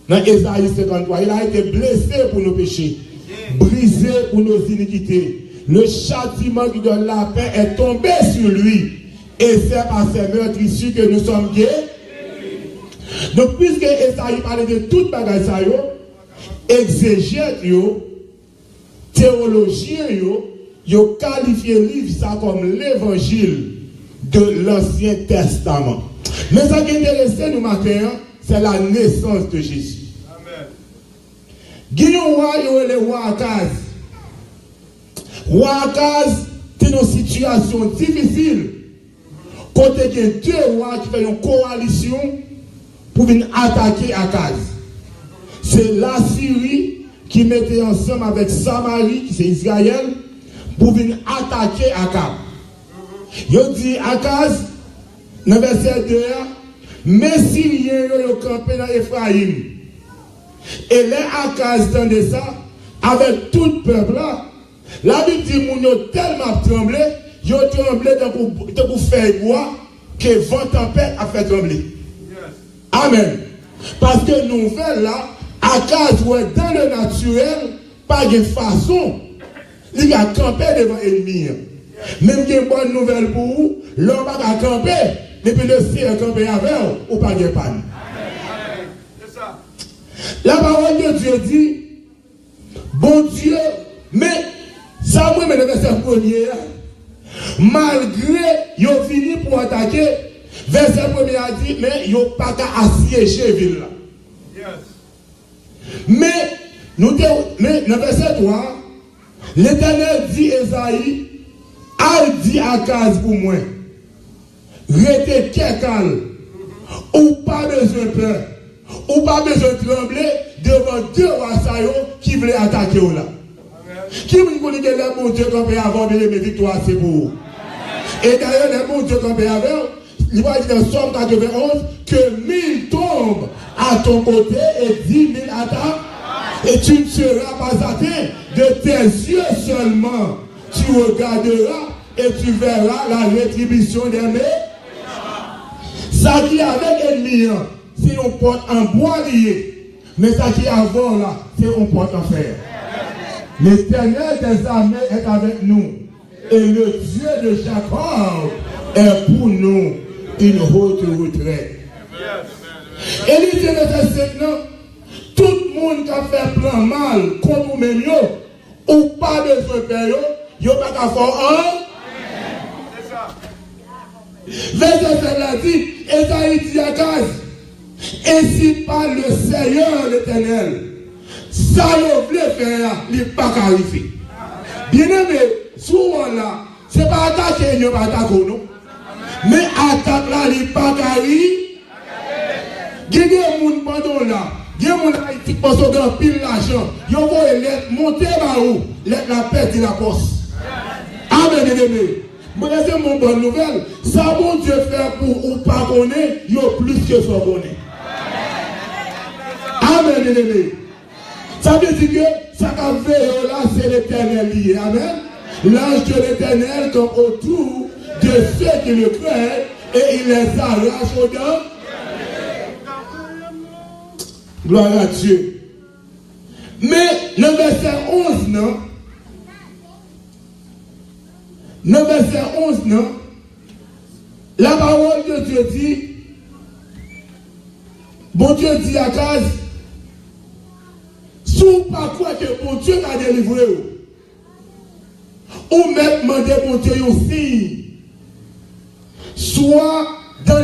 Dans Ésaïe 53, il a été blessé pour nos péchés, brisé pour nos iniquités. Le châtiment qui donne la paix est tombé sur lui. Et c'est par ces meurtrissures que nous sommes guéris. Donc, puisque Ésaïe parlait de toute bagaille, exégète, théologien, il qualifié le livre ça comme l'évangile de l'Ancien Testament. Mais ce qui intéresse nous matin, c'est la naissance de Jésus. Guillaume roi, il est roi Akaz. Roi Akaz, c'est une situation difficile. Côté que deux rois qui font une coalition pour venir attaquer Akaz. C'est la Syrie qui mettait ensemble avec Samarie, qui c'est Israël, pour venir attaquer Akaz. Il dit Akaz, dans le verset 2, mais Syriens ont campé dans Ephraïm. Et les Akaz tendaient ça, avec tout le peuple là, la Bible dit qu'ils ont tellement tremblé, ils ont tremblé pour faire bois, que vent tempête a fait trembler. Amen. Parce que nouvelle là, Akaz, dans le naturel, pas de façon, il a campé devant l'ennemi. Même qu'il y a une bonne nouvelle pour vous, l'homme va camper, depuis le ciel camper avec vous, ou pas de panne. La parole de Dieu dit, bon Dieu, mais ça moi, le verset premier, malgré ils ont fini pour attaquer, verset premier a dit, mais ils n'ont pas qu'à assiéger la ville. Mais, dans le verset 3, l'Éternel dit Esaïe, al dit Akaz pour moi, restez calme, ou pas besoin de peur, ou pas besoin de trembler devant deux rois qui voulaient attaquer là. Qui vous connaît que les bons dieux campés avant de mes victoires, c'est pour vous. Et d'ailleurs, les bons dieux campés avant, il va dire dans Somme 91 que 1000 tombent à ton côté et 10 000 à ta. Et tu ne seras pas atteint de tes yeux seulement. Tu regarderas et tu verras la rétribution des méchants. Ça qui est avec l'ennemi, c'est un porte en bois lié. Mais ça qui est avant là, c'est un porte en fer. L'Éternel des armées est avec nous. Et le Dieu de Jacob est pour nous une haute retraite. Et il dit verset 5, tout le monde qui a fait plan mal contre nous-mêmes, ou pas besoin de faire, il n'y a pas qu'à faire un. Verset 5 a dit, Esaïe dit à Gaz, ainsi parle le Seigneur l'Éternel. Ça le voulait faire, il n'est pas arrivé. Bien aimé, souvent là, ce n'est pas attaquer, il n'y a pas attaquer, non. Mais attaque là, il n'est pas arrivé. Il y a des gens pendant là, il y a des gens qui pensent qu'ils ont pile l'argent. Ils vont monter là-haut, la perte de la poste. Amen, amen. Mais c'est mon bonne nouvelle. Ça, mon Dieu fait pour ou pas connaître, il y a plus que ça connaît. Amen, amen. Ça veut dire que ça qu'a fait là, c'est l'Éternel lié. Amen. L'ange de l'Éternel comme autour de ceux qui le craignent et il les arrache aux dents. Gloire à Dieu. Mais le verset 11, non? Le verset 11, non? La parole de Dieu dit, bon Dieu dit à Gaz, si vous ne pas croire que bon Dieu a délivré, ou même demander bon Dieu aussi, soit dans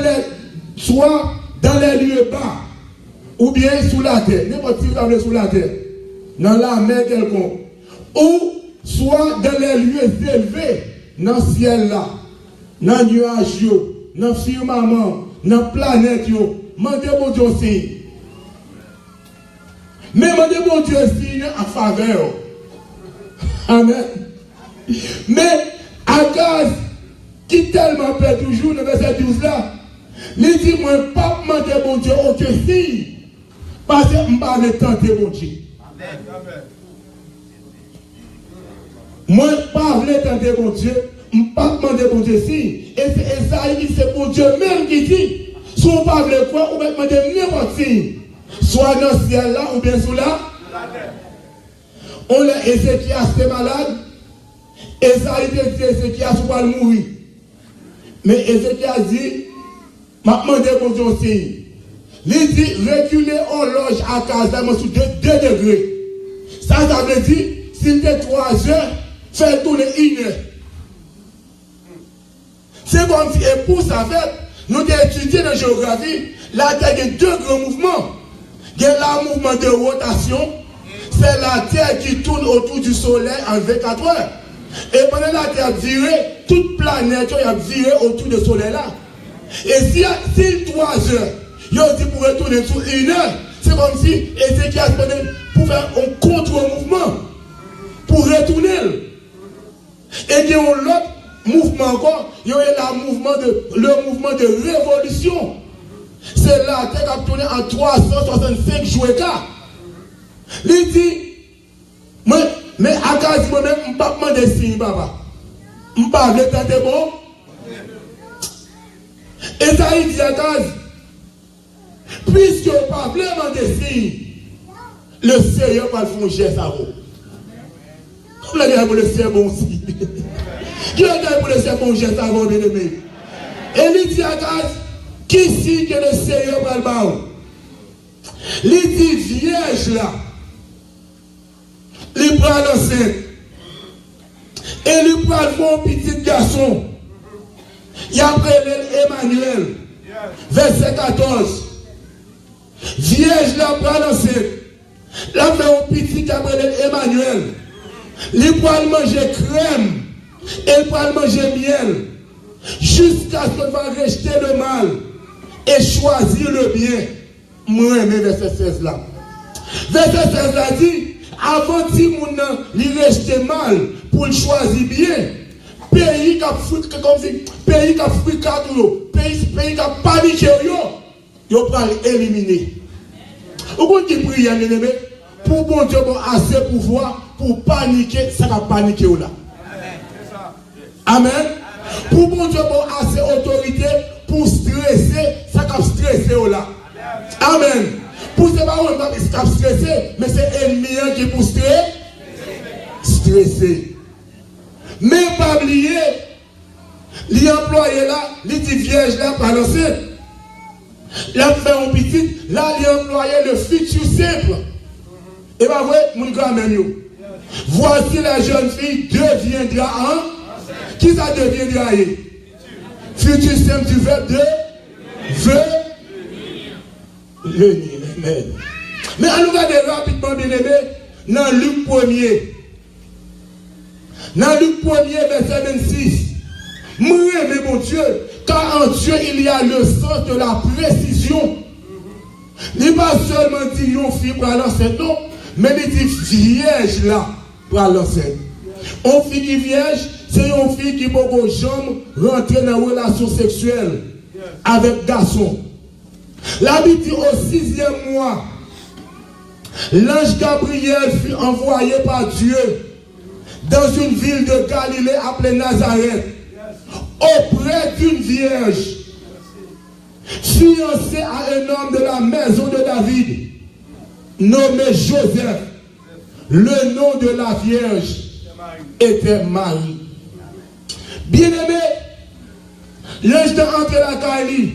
les lieux bas, ou bien sous la terre, n'importe qui sous la terre, dans la mer quelconque, ou soit dans les lieux élevés, dans le ciel là, dans le nuage, dans le firmament, dans la planète, demandez bon Dieu aussi. Mais demandez bon Dieu aussi en faveur. Amen. Mais Agaz, qui tellement perd toujours, le verset 12 là, il dit, moi, pas demander bon Dieu aucun signe. Parce que je ne vais pas tenter mon Dieu. Moi, je ne vais pas tenter mon Dieu. Je ne vais pas demander mon Dieu si. Et c'est Esaïe, c'est pour Dieu même qui dit. Si vous ne pas quoi, vous pouvez demander n'importe signe. Soit dans le ciel là, ou bien sous là. On l'a Ézéchias était malade. Esaïe dit Ézéchias va mourir. Mais Ézéchias dit, je vais demander mon Dieu aussi. Il dit reculer horloge à Kazam sous 2 degrés. Ça veut dire, s'il fait 3 heures, fait tourner 1 heure. C'est comme si, et pour ça fait, nous avons étudié dans la géographie, la Terre a 2 grands mouvements. Il y a le mouvement de rotation, c'est la Terre qui tourne autour du Soleil en 24 heures. Et pendant la Terre virée, toute planète a viré autour du Soleil là. Et si 3 heures, il dit pour retourner sur 1 heure, c'est comme si Ézéchias pour faire un contre-mouvement, pour retourner. Et il y a un autre mouvement encore, il y a le mouvement de révolution. C'est la Terre qui a tourné en 365 jours et quart. Il dit, mais à cause de moi-même, je ne peux pas demander signe, papa. Je ne peux pas le tenter bon. Et ça, il dit à cause. Puisque vous ne pouvez pas vraiment décider, le Seigneur va le faire un geste à vous. Comme la pour le Seigneur bon aussi. Qui a dit pour le Seigneur bon geste à vous, bien aimé? Et il dit à Gaz, qui signe que le Seigneur va le faire? Il dit vierge là, il prend l'enceinte, et il prend mon petit garçon, il a pris Emmanuel, verset 14. Vierge la prend l'enceinte, la fait un petit cabrel Emmanuel, il prend manger crème, et il prend manger miel, jusqu'à ce qu'il va rejeter le mal et choisir le bien. Moi, j'aime verset 16 là. Verset 16 là dit, avant que il rejette mal pour le choisir bien, pays qui a fruit comme si, pays qui a fruit pays qui a paniqué, yo va l'éliminer. Vous pouvez prier, mes amis, pour bon Dieu avoir assez pouvoir pour paniquer, ça va paniquer là. Amen. Pour bon Dieu avoir assez autorité pour stresser, ça va stresser là. Amen. Pour ce pas on va stresser, mais c'est ennemi qui pour stresser. pressé. Mais pas oublier, l'employé là, il dit vierge là, pas lancé. Il a fait un petit, là, il a employé le futur simple. Et bien, vous voyez, mon grand-mère, voici la jeune fille deviendra un. Qui ça deviendra? Futur simple du verbe de venir. Mais on nous regarde rapidement, bien aimé, dans Luc 1er. Dans Luc 1er, verset 26. Moi, mais mon Dieu, car en Dieu, il y a le sens de la précision. Il n'est pas seulement dit une fille pour l'enceinte, non, mais il dit vierge là pour l'enceinte. Une fille qui vierge, c'est une fille qui peut jamais rentrer dans une relation sexuelle avec garçon. La Bible dit au 6e mois, l'ange Gabriel fut envoyé par Dieu dans une ville de Galilée appelée Nazareth, auprès d'une vierge, fiancée à un homme de la maison de David, nommé Joseph. Le nom de la vierge était Marie. Bien-aimé, l'ange de entre la Cali,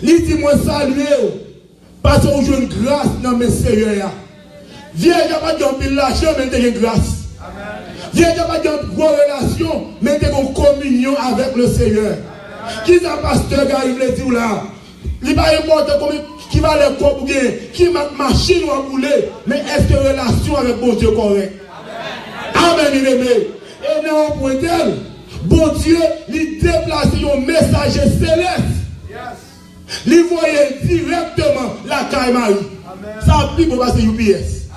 il dit moi saluer, parce que j'ai une grâce dans mes seigneurs. Vierge n'a pas de l'argent, mais il y a une grâce. Vierge n'a pas de relation, mais il y a une communion avec le Seigneur. Qui est un pasteur qui arrive à dire là? Il n'est pas important qui va les couper, qui machine ou rouler, mais est-ce que relation avec bon Dieu correct? Amen, il aimé. Et non, pour tel, bon Dieu, il déplace un messager céleste. Il voyait directement la caille Marie. Ça applique pour passer UPS.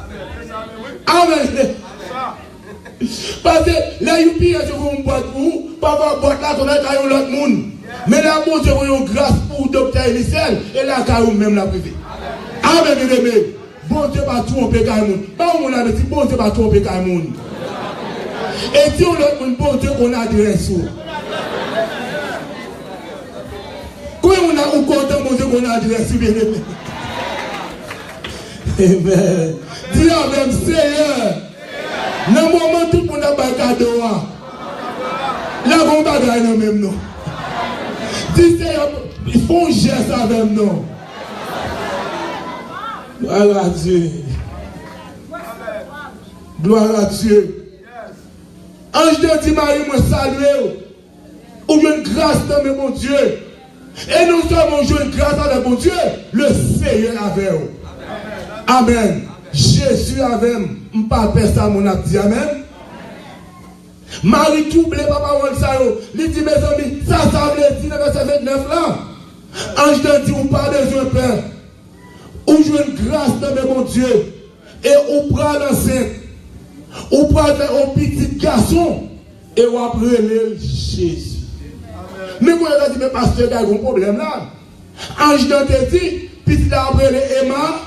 Amen. Parce que les UPS, je vous boîte pour vous, pas avoir boîte là, qu'on a caillou l'autre monde. Mais là, bon Dieu, vous avez une grâce pour docteur Elisel, et là, caillou même la privée. Amen, bien aimé. Bon Dieu va tromper caillou. Pas où on a dit, bon Dieu va tromper caillou. Et si on a un bon Dieu qu'on a adresse. Quand on a un content bon Dieu qu'on a adresse, bien aimé. Amen. Dis avec Seigneur. Dans le moment où tout le monde a un cadeau, là, on va gagner le même nom. Dis Seigneur, ils font un geste avec nous. Gloire à Dieu. Gloire à Dieu. Ange de Dieu, Marie, moi saluer. Ou une grâce dans mon Dieu. Et nous sommes joué une grâce avec mon Dieu. Le Seigneur avec vous. Amen. Jésus avec nous. Pas ça mon dit amen. Marie troublé papa wol ça yo. Il dit mes amis, ça veut dire verset 29 là. Ange de Dieu, on pas besoin de peur. Ou jouer une grâce dans mon Dieu. Et on prend l'enceinte. On prend un petit garçon. Et on apprend Jésus. Mais quand on a dit, mais pasteur, il y a un problème là. Ange de Dieu dit, petit a appelé Emma.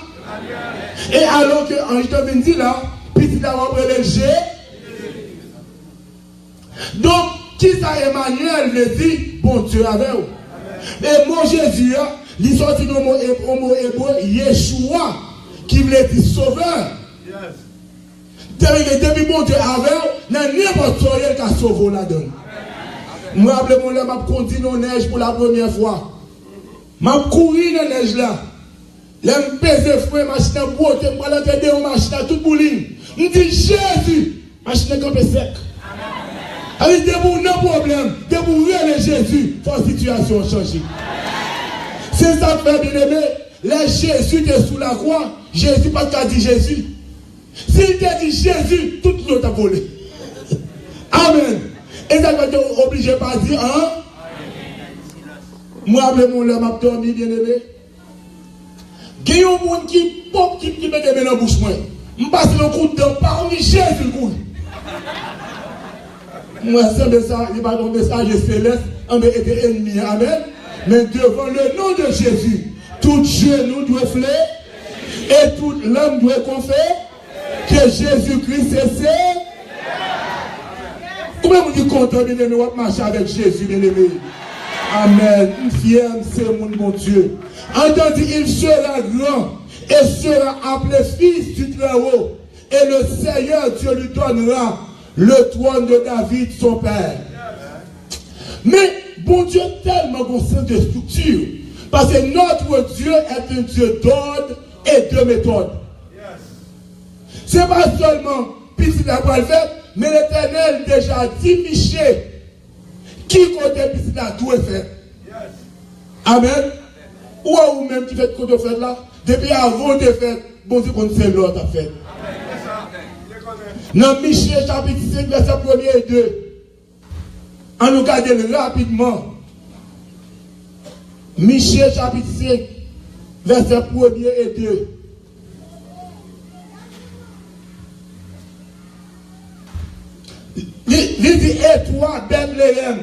Et alors que Ange de Dieu dit là, petit a appelé Jésus. Donc, qui ça Emmanuel le dit, bon Dieu avec vous. Et mon Jésus, il sorti dans le mot hébreu, Yeshua, qui voulait dire sauveur. Depuis bon Dieu avec vous, n'importe qui a sauvé là-dedans. Moi, je m'a conduit dans la neige pour la première fois. Je couru dans la neige là. Je me pesé fouet, machine à boîte, je me l'entendais en machine à toute bouline. Je dis Jésus, machine à camper sec. Allez, debout, non problème. Debout, rien Jésus, faut la situation changer. C'est ça que fait bien aimé. Là, Jésus était sous la croix. Jésus pas qu'à dire Jésus. S'il t'a dit Jésus, tout le monde a volé. Amen. Et ça va être obligé par dire, hein? Moi, mon homme m'a dormi, bien aimé. Il y a un monde qui pop, qui met des mains dans la bouche. Je passe le coup de dents, parmi Jésus le coup. Moi, c'est un message, il va un message céleste, on était ennemis, amen. Mais devant le nom de Jésus, tout genou doit flécher et toute l'âme doit confesser que Jésus-Christ est Seigneur. Comment vous dites content, bien aimé, on marche avec Jésus, bien aimé? Amen. Fier, c'est mon Dieu. Entendu, il sera grand et sera appelé fils du Très-Haut. Et le Seigneur Dieu lui donnera le trône de David, son père. Mais bon Dieu tellement bon sens de structure. Parce que notre Dieu est un Dieu d'ordre et de méthode. Ce n'est pas seulement petit d'avoir le fait, mais l'Éternel déjà dit Michel, qui côté petit là, tout est fait. Amen. Ou même qui fait côté fait là, depuis avant de faire, bon Dieu connaît l'autre à faire. Dans Michel chapitre 5, verset 1er et 2, on nous regarde rapidement. Michel chapitre 5, verset 1er et 2. Il dit, et toi, Bethléem,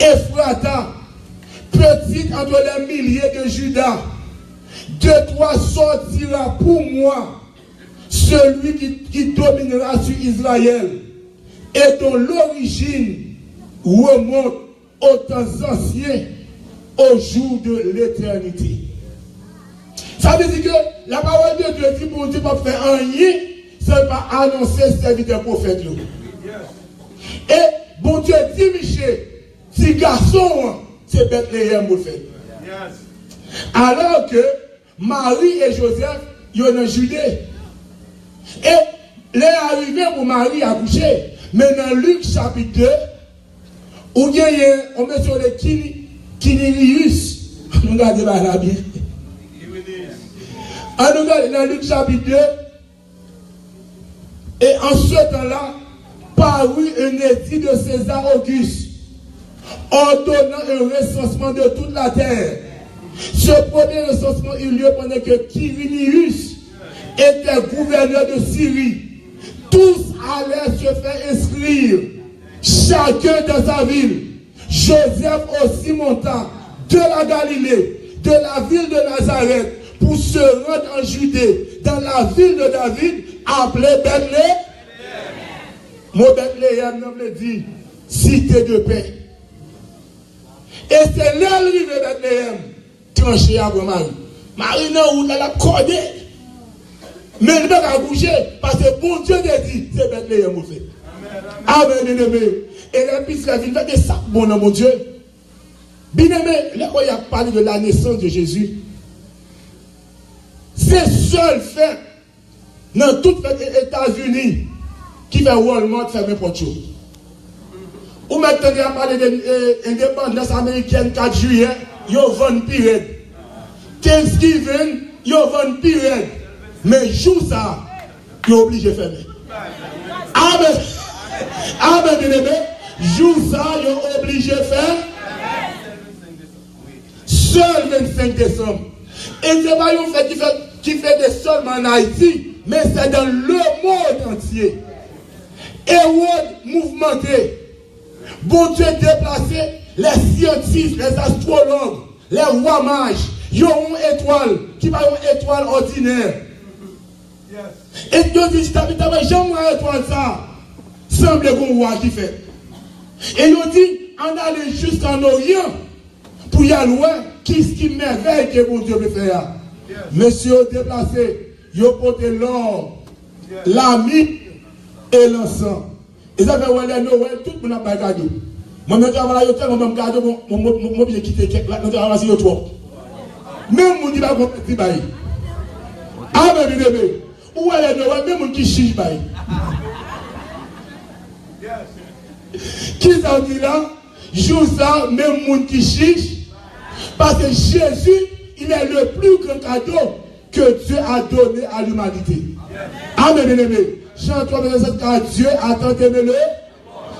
Ephrata, petite entre les milliers de Juda, de toi sortira pour moi celui qui dominera sur Israël et dont l'origine remonte aux temps anciens, au jour de l'éternité. Ça veut dire que la parole de Dieu dit pour Dieu pas faire rien, c'est pas annoncer serviteur prophète. Et bon Dieu dit Michel, si garçon, c'est Bethléem pour le faire. Alors que Marie et Joseph, ils sont en Judée. Et les arrivés pour Marie à coucher. Mais dans Luc chapitre 2, où on met sur les Quirinius. On regarde là bien. On regarde dans Luc chapitre 2. Et en ce temps-là, parut un édit de César Auguste, ordonnant un recensement de toute la terre. Ce premier recensement eut lieu pendant que Quirinius était gouverneur de Syrie. Tous allaient se faire inscrire, chacun dans sa ville. Joseph aussi monta de la Galilée, de la ville de Nazareth, pour se rendre en Judée, dans la ville de David, appelée Bethléem. Mon Bethléem, nous le dit, cité de paix. Et c'est là l'arrivée de Bethléem, tranché à Marie. Marie, non, où elle a cordé. Mais elle ne peut pas bouger, parce que bon Dieu te dit, c'est Bethléem au fait. Amen, bien-aimé. Et la piste, la ville, fait des sacs bon dans mon Dieu. Bien-aimé, là où il a parlé de la naissance de Jésus, c'est seul fait dans toutes les États-Unis qui fait Walmart faire n'importe chose. Ou maintenant, il a parlé de l'indépendance américaine 4 juillet, ils vendent pire. Thanksgiving, ils vendent pire. Mais jour ça, ils sont obligés de fermer. Amen. Amen, bien-aimé. Jour ça, ils sont obligés de faire. Seul 25 décembre. Et ce n'est pas une fête qui fait des seulement en Haïti, mais c'est dans le monde entier. Hérode mouvementé. Bon Dieu déplacé, les scientifiques, les astrologues, les rois mages, ils ont une étoile qui va une étoile ordinaire. Et Dieu dit, j'aime une étoile ça. Semble qu'on roi qui fait. Et ils dit, on allait jusqu'en Orient pour y aller loin, qui merveille que bon Dieu peut faire. Monsieur déplacé, ils ont porté l'or, l'ami et l'encens. Et ça fait ouais, Noël, tout le monde a pas gardé. Moi, je travaille tellement, je garde mon bien quitter, je travaille sur toi. Même mon dit pas qu'on petit bail. Ah, mais bébé, où est Noël, même mon qui chiche bail. Qui ça dit là? Joue ça, même mon qui chiche. Parce que Jésus, il est le plus grand cadeau que Dieu a donné à l'humanité. Amen, bien-aimé. Jean 3, verset 7, car Dieu a tant aimé le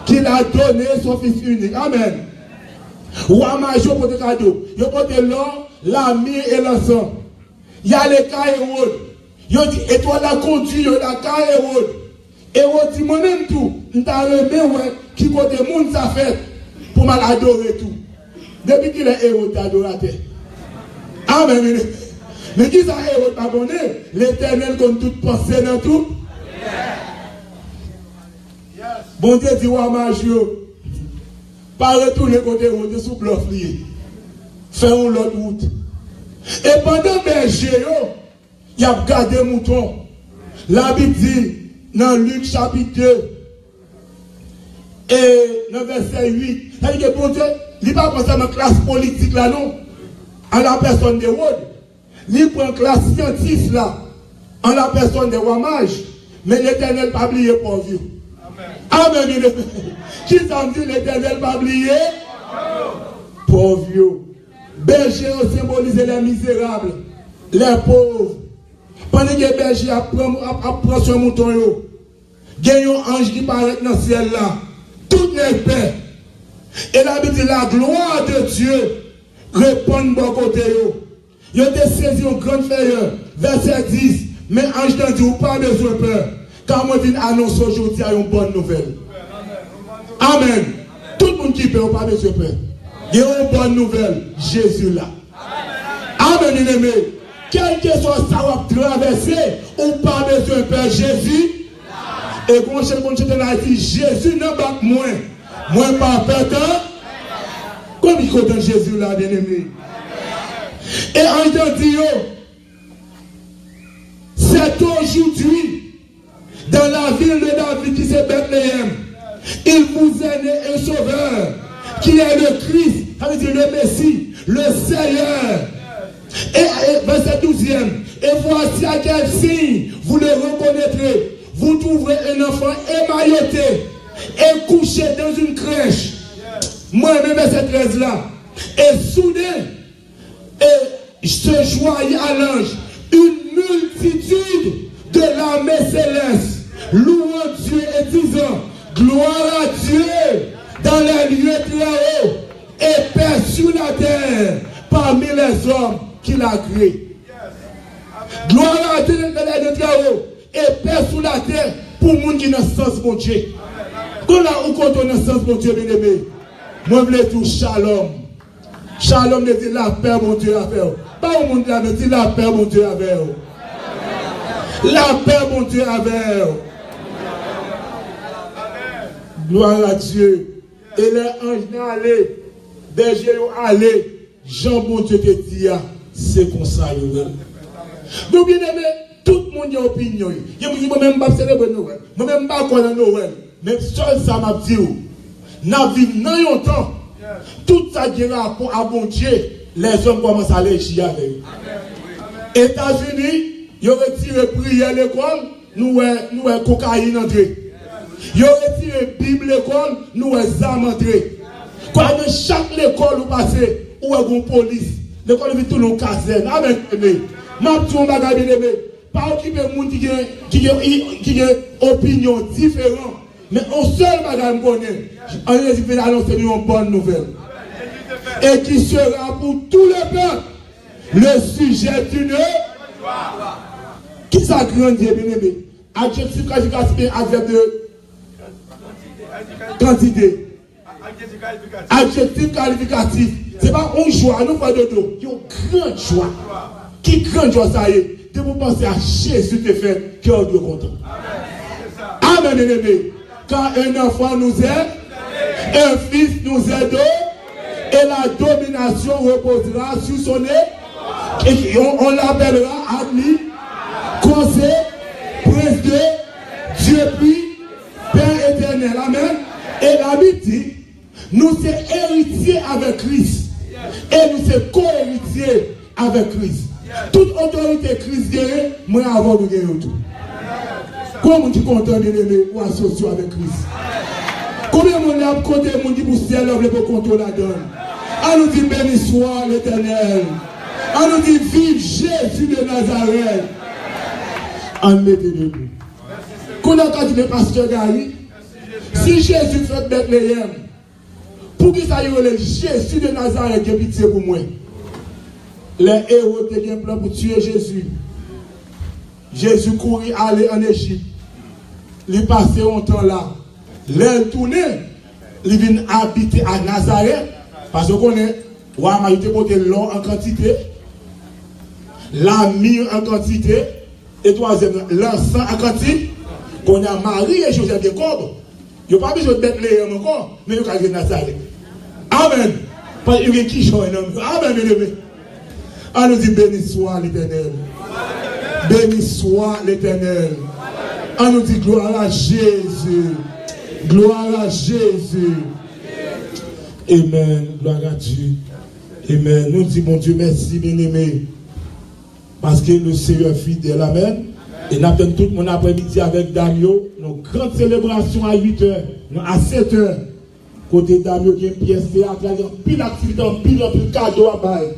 qu'il a donné son Fils unique. Amen. Roi major pour des cadeaux. Il y a l'or, la myrrhe et l'encens. Il y a les cas Hérode. Il dit, et toi la conduit, il y a la cas Hérode. Hérode dit, moi-même tout, je t'ai remis, ouais, qui côté monde ça fait pour m'adorer tout. Depuis qu'il est Hérode, adorateur. Amen. Mais qui ça Hérode pas connaît? L'Éternel comme toute pensée dans tout. Bon Dieu dit, ouais, major, pas retourner côté Hérode sous bluff lié. Faisons l'autre route. Et pendant berger, il y a gardé mouton. La Bible dit, dans Luc chapitre 2, Et dans le verset 8, ça dit que bon Dieu, il n'est pas pensé à ma classe politique là, non. En la personne des Wood. Il prend une classe scientifique là, en la personne des rois mages. Mais l'Éternel n'a pas oublié pour vous. Amen. Qui s'en dit l'Éternel n'a pas oublié pour vous. Berger symbolise les misérables, les pauvres. Pendant que les bergers apprennent sur mouton, il y a un ange qui paraît dans le ciel là. Tout n'est paix. Et la Bible dit la gloire de Dieu répond de bon côté. Il a saisi une grande feuille, verset 10. Mais ange t'a dit, pas besoin de peur. Car moi, je viens annoncer aujourd'hui une bonne nouvelle. Amen. Tout le monde qui peut, pas besoin de peur. Il y a une bonne nouvelle. Jésus là. Amen, bien aimé. Quel que soit ça va traverser, ou pas besoin de peur. Jésus. Et quand je dit, Jésus n'a pas moins. Moins pas peur. Comme il compte Jésus là, bien aimé. Et ange t'a dit, c'est aujourd'hui, dans la ville de David qui c'est Bethléem, il vous est né un sauveur, qui est le Christ, ça veut dire le Messie, le Seigneur. Et verset 12e, et voici à quel signe vous le reconnaîtrez. Vous trouverez un enfant émailloté et couché dans une crèche. Moi-même, verset 13 là. Et soudain, et se joignit à l'ange une multitude de l'armée céleste, louant Dieu et disant, gloire à Dieu dans les lieux très hauts et paix sur la terre parmi les hommes qu'il a créés. Gloire à Dieu dans les lieux très hauts et paix sur la terre pour les gens qui n'ont pas sens mon Dieu. Quand on a sens mon Dieu, bien aimé, moi je veux tout shalom. Shalom veut dire la paix, mon Dieu, avec vous. Pas au monde qui dit la paix, mon Dieu, avec vous. La paix, mon Dieu, avec vous. Gloire à Dieu. Et les anges sont allés, bergers sont allés. Jean, mon Dieu, te dit, c'est comme ça. Donc, bien aimé, tout le monde a une opinion. Je ne dis même pas célébrer Noël. Je ne même pas connaître Noël. Mais seul ça m'a dit, nous vivons dans un temps. Tout ça qui est rapport à mon Dieu, les hommes commencent à aller chier avec eux. États-Unis, ils ont retiré prière à l'école, nous avons cocaïne entrée. Ils ont retiré Bible à l'école, nous avons armes entrées. Quand dans chaque école où passez, où est une police, l'école est tout le caserne. Amen. Ma petite bagage bien aimé. Pas occuper les gens qui ont opinion différente. Mais un seul bagage connaît. On est annoncer une bonne nouvelle. Et qui sera pour tout le peuple le sujet d'une. Qui s'agrandit, bien aimé. Adjectif qualificatif, adjectif de quantité. Adjectif qualificatif. Ce n'est pas un joie, nous pas de dos. Il y a une grande joie. Qui grande joie ça y est. De vous penser à Jésus te fait, cœur de content. Amen, bien aimé. Quand un enfant nous aide, un fils nous aide, et la domination reposera sur son nez, et on l'appellera ami, conseil, prince de Dieu puis, Père éternel. Amen. Et la Bible dit, nous sommes héritiers avec Christ, et nous sommes co-héritiers avec Christ. Toute autorité Christ gagne, moi avant de gagner tout. Comment tu es content de l'aimer ou associé avec Christ? Combien de monde a côté de monde qui pour ciel pour contrôler la donne? On nous dit béni soit l'Éternel. On nous dit vive Jésus de Nazareth. On mettez debout. Quand on a dit le pasteur Gary, si Jésus fait Bethléem, pour qui ça y est Jésus de Nazareth qui a pitié pour moi? Les héros étaient un plan pour tuer Jésus. Jésus courit aller en Égypte. Il passait un temps là. Il tournait. Il vient habiter à Nazareth. Parce qu'on est, il était porté l'or en quantité, la myrrhe en quantité, et troisième, l'encens en quantité. Qu'on a Marie et Joseph de Corbe. Il n'y a pas besoin de Bethléem encore, mais il y a Nazareth. Amen. Parce qu'il y a qui joue un homme. Amen, bien aimé. On nous dit béni soit l'Éternel. Béni soit l'Éternel. On nous dit gloire à Jésus. Gloire à Jésus. Amen. Gloire à Dieu. Amen. Nous disons, mon Dieu, merci, bien-aimé. Parce que le Seigneur est fidèle. Amen. Et nous attendons tout le monde après-midi avec Damio. Nos grandes célébrations à 8h, à 7h. Côté Damio, qui est une pièce théâtrale, pile d'activités, pile cadeau à bail.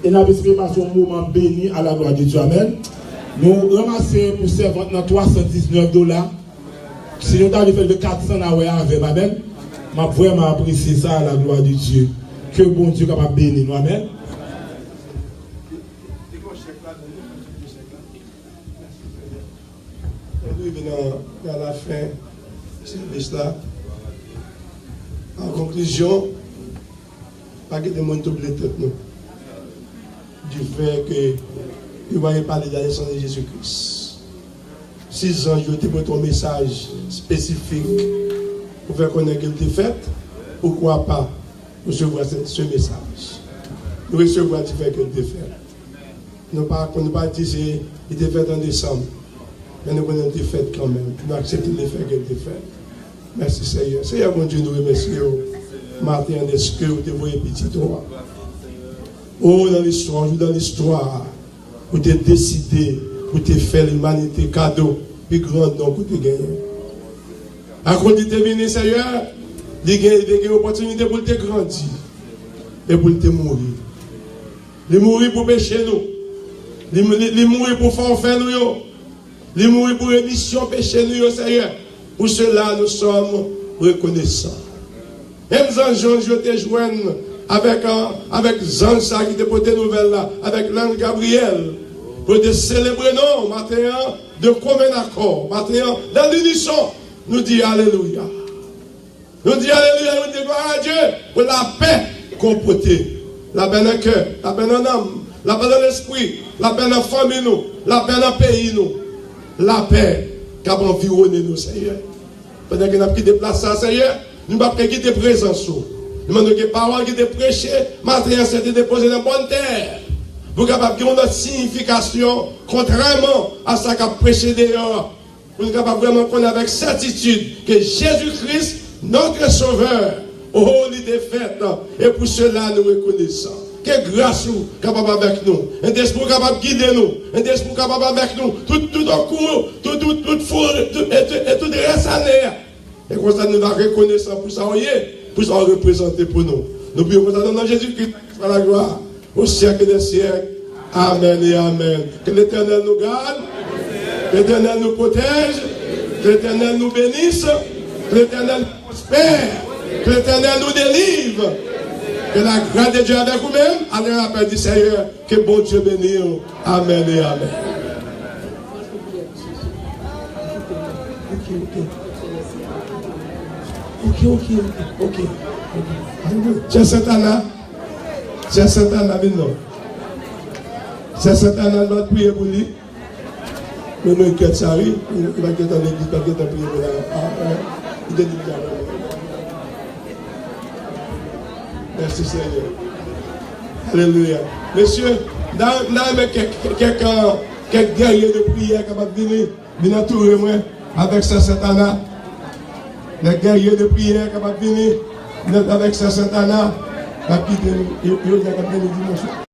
Et nous avons passé un moment béni à la gloire de Dieu. Amen. Nous ramassons pour servante dans $319. Si nous avons fait de 400 avec Amen. M'a vraiment apprécié ça à la gloire de Dieu. Que bon Dieu capable de bénir nous. Amen. Nous venons à la fin de ce service-là. En conclusion, pas que des gens oublient tout nous. Du fait que vous voyez parler de la naissance de Jésus-Christ. 6 ans, je t'ai porté un message spécifique pour faire connaître qu'elle était faite. Pourquoi pas recevoir ce message? Nous recevons du fait qu'elle était faite. Nous ne pouvons pas dire qu'il était fait en décembre. Mais nous avons été fait quand même. Nous acceptons les faits qu'elle était faite. Merci Seigneur. Seigneur, mon Dieu, nous remercions. Martin, est-ce que vous devez petit toi? Oh, dans l'histoire, vous avez décidé, vous avez fait l'humanité cadeau, plus grand nom que vous avez gagné. À cause de te venir, Seigneur, vous avez une opportunité pour te grandir et pour te mourir. Il mourir pour pécher nous. Il mourir pour faire nous. Il mourir pour rémission péché nous, Seigneur. Pour cela, nous sommes reconnaissants. Même Jean, je te joins avec Jean qui te porté nouvelle là, avec l'ange Gabriel, pour te célébrer nous, maintenant, de commun accord, maintenant, dans l'unisson, nous disons Alléluia. Nous disons Alléluia, nous disons gloire à Dieu pour la paix qu'on porte. La paix dans le cœur, la paix dans l'âme, la paix dans l'esprit, la paix dans la famille, nous, la paix dans le pays, nous, la paix qui a environné nous, Seigneur. Pendant que nous avons quitté place, Seigneur, nous n'avons pas quitté présence. Nous demandons que les paroles qui étaient prêchées, matériel s'était déposé dans la bonne terre. Pour capable de notre signification, contrairement à ce qu'a prêché dehors. Pour nous capable vraiment connaître avec certitude que Jésus-Christ, notre Sauveur, oh, il est fait. Et pour cela, nous reconnaissons. Que grâce nous capable avec nous. Un esprit capable de guider nous. Un esprit capable avec nous. Tout en cours, tout four, et tout reste à l'air. Et comme ça, nous avons reconnaissance pour ça, pour ça représenter pour nous. Nous prions pour ça dans Jésus-Christ, à la gloire, au siècle des siècles. Amen et amen. Que l'Éternel nous garde, que l'Éternel nous protège, que l'Éternel nous bénisse, que l'Éternel nous prospère, que l'Éternel nous délivre. Que la grâce de Dieu avec vous-même, allez à la paix du Seigneur, que bon Dieu bénisse. Amen et amen. Ok. C'est Saint-Anna, non. C'est Saint-Anna, notre prière pour lui. Nous nous inquiétons, ça arrive. Il va quitter l'église, il va quitter la prière pour lui. Il est dit. Merci Seigneur. Alléluia. Messieurs, quelques guerriers de prière qui vont venir entourer moi avec Saint-Anna. Les guerriers de prière qui vont venir avec Saint-Anna. Qui vont venir dimanche.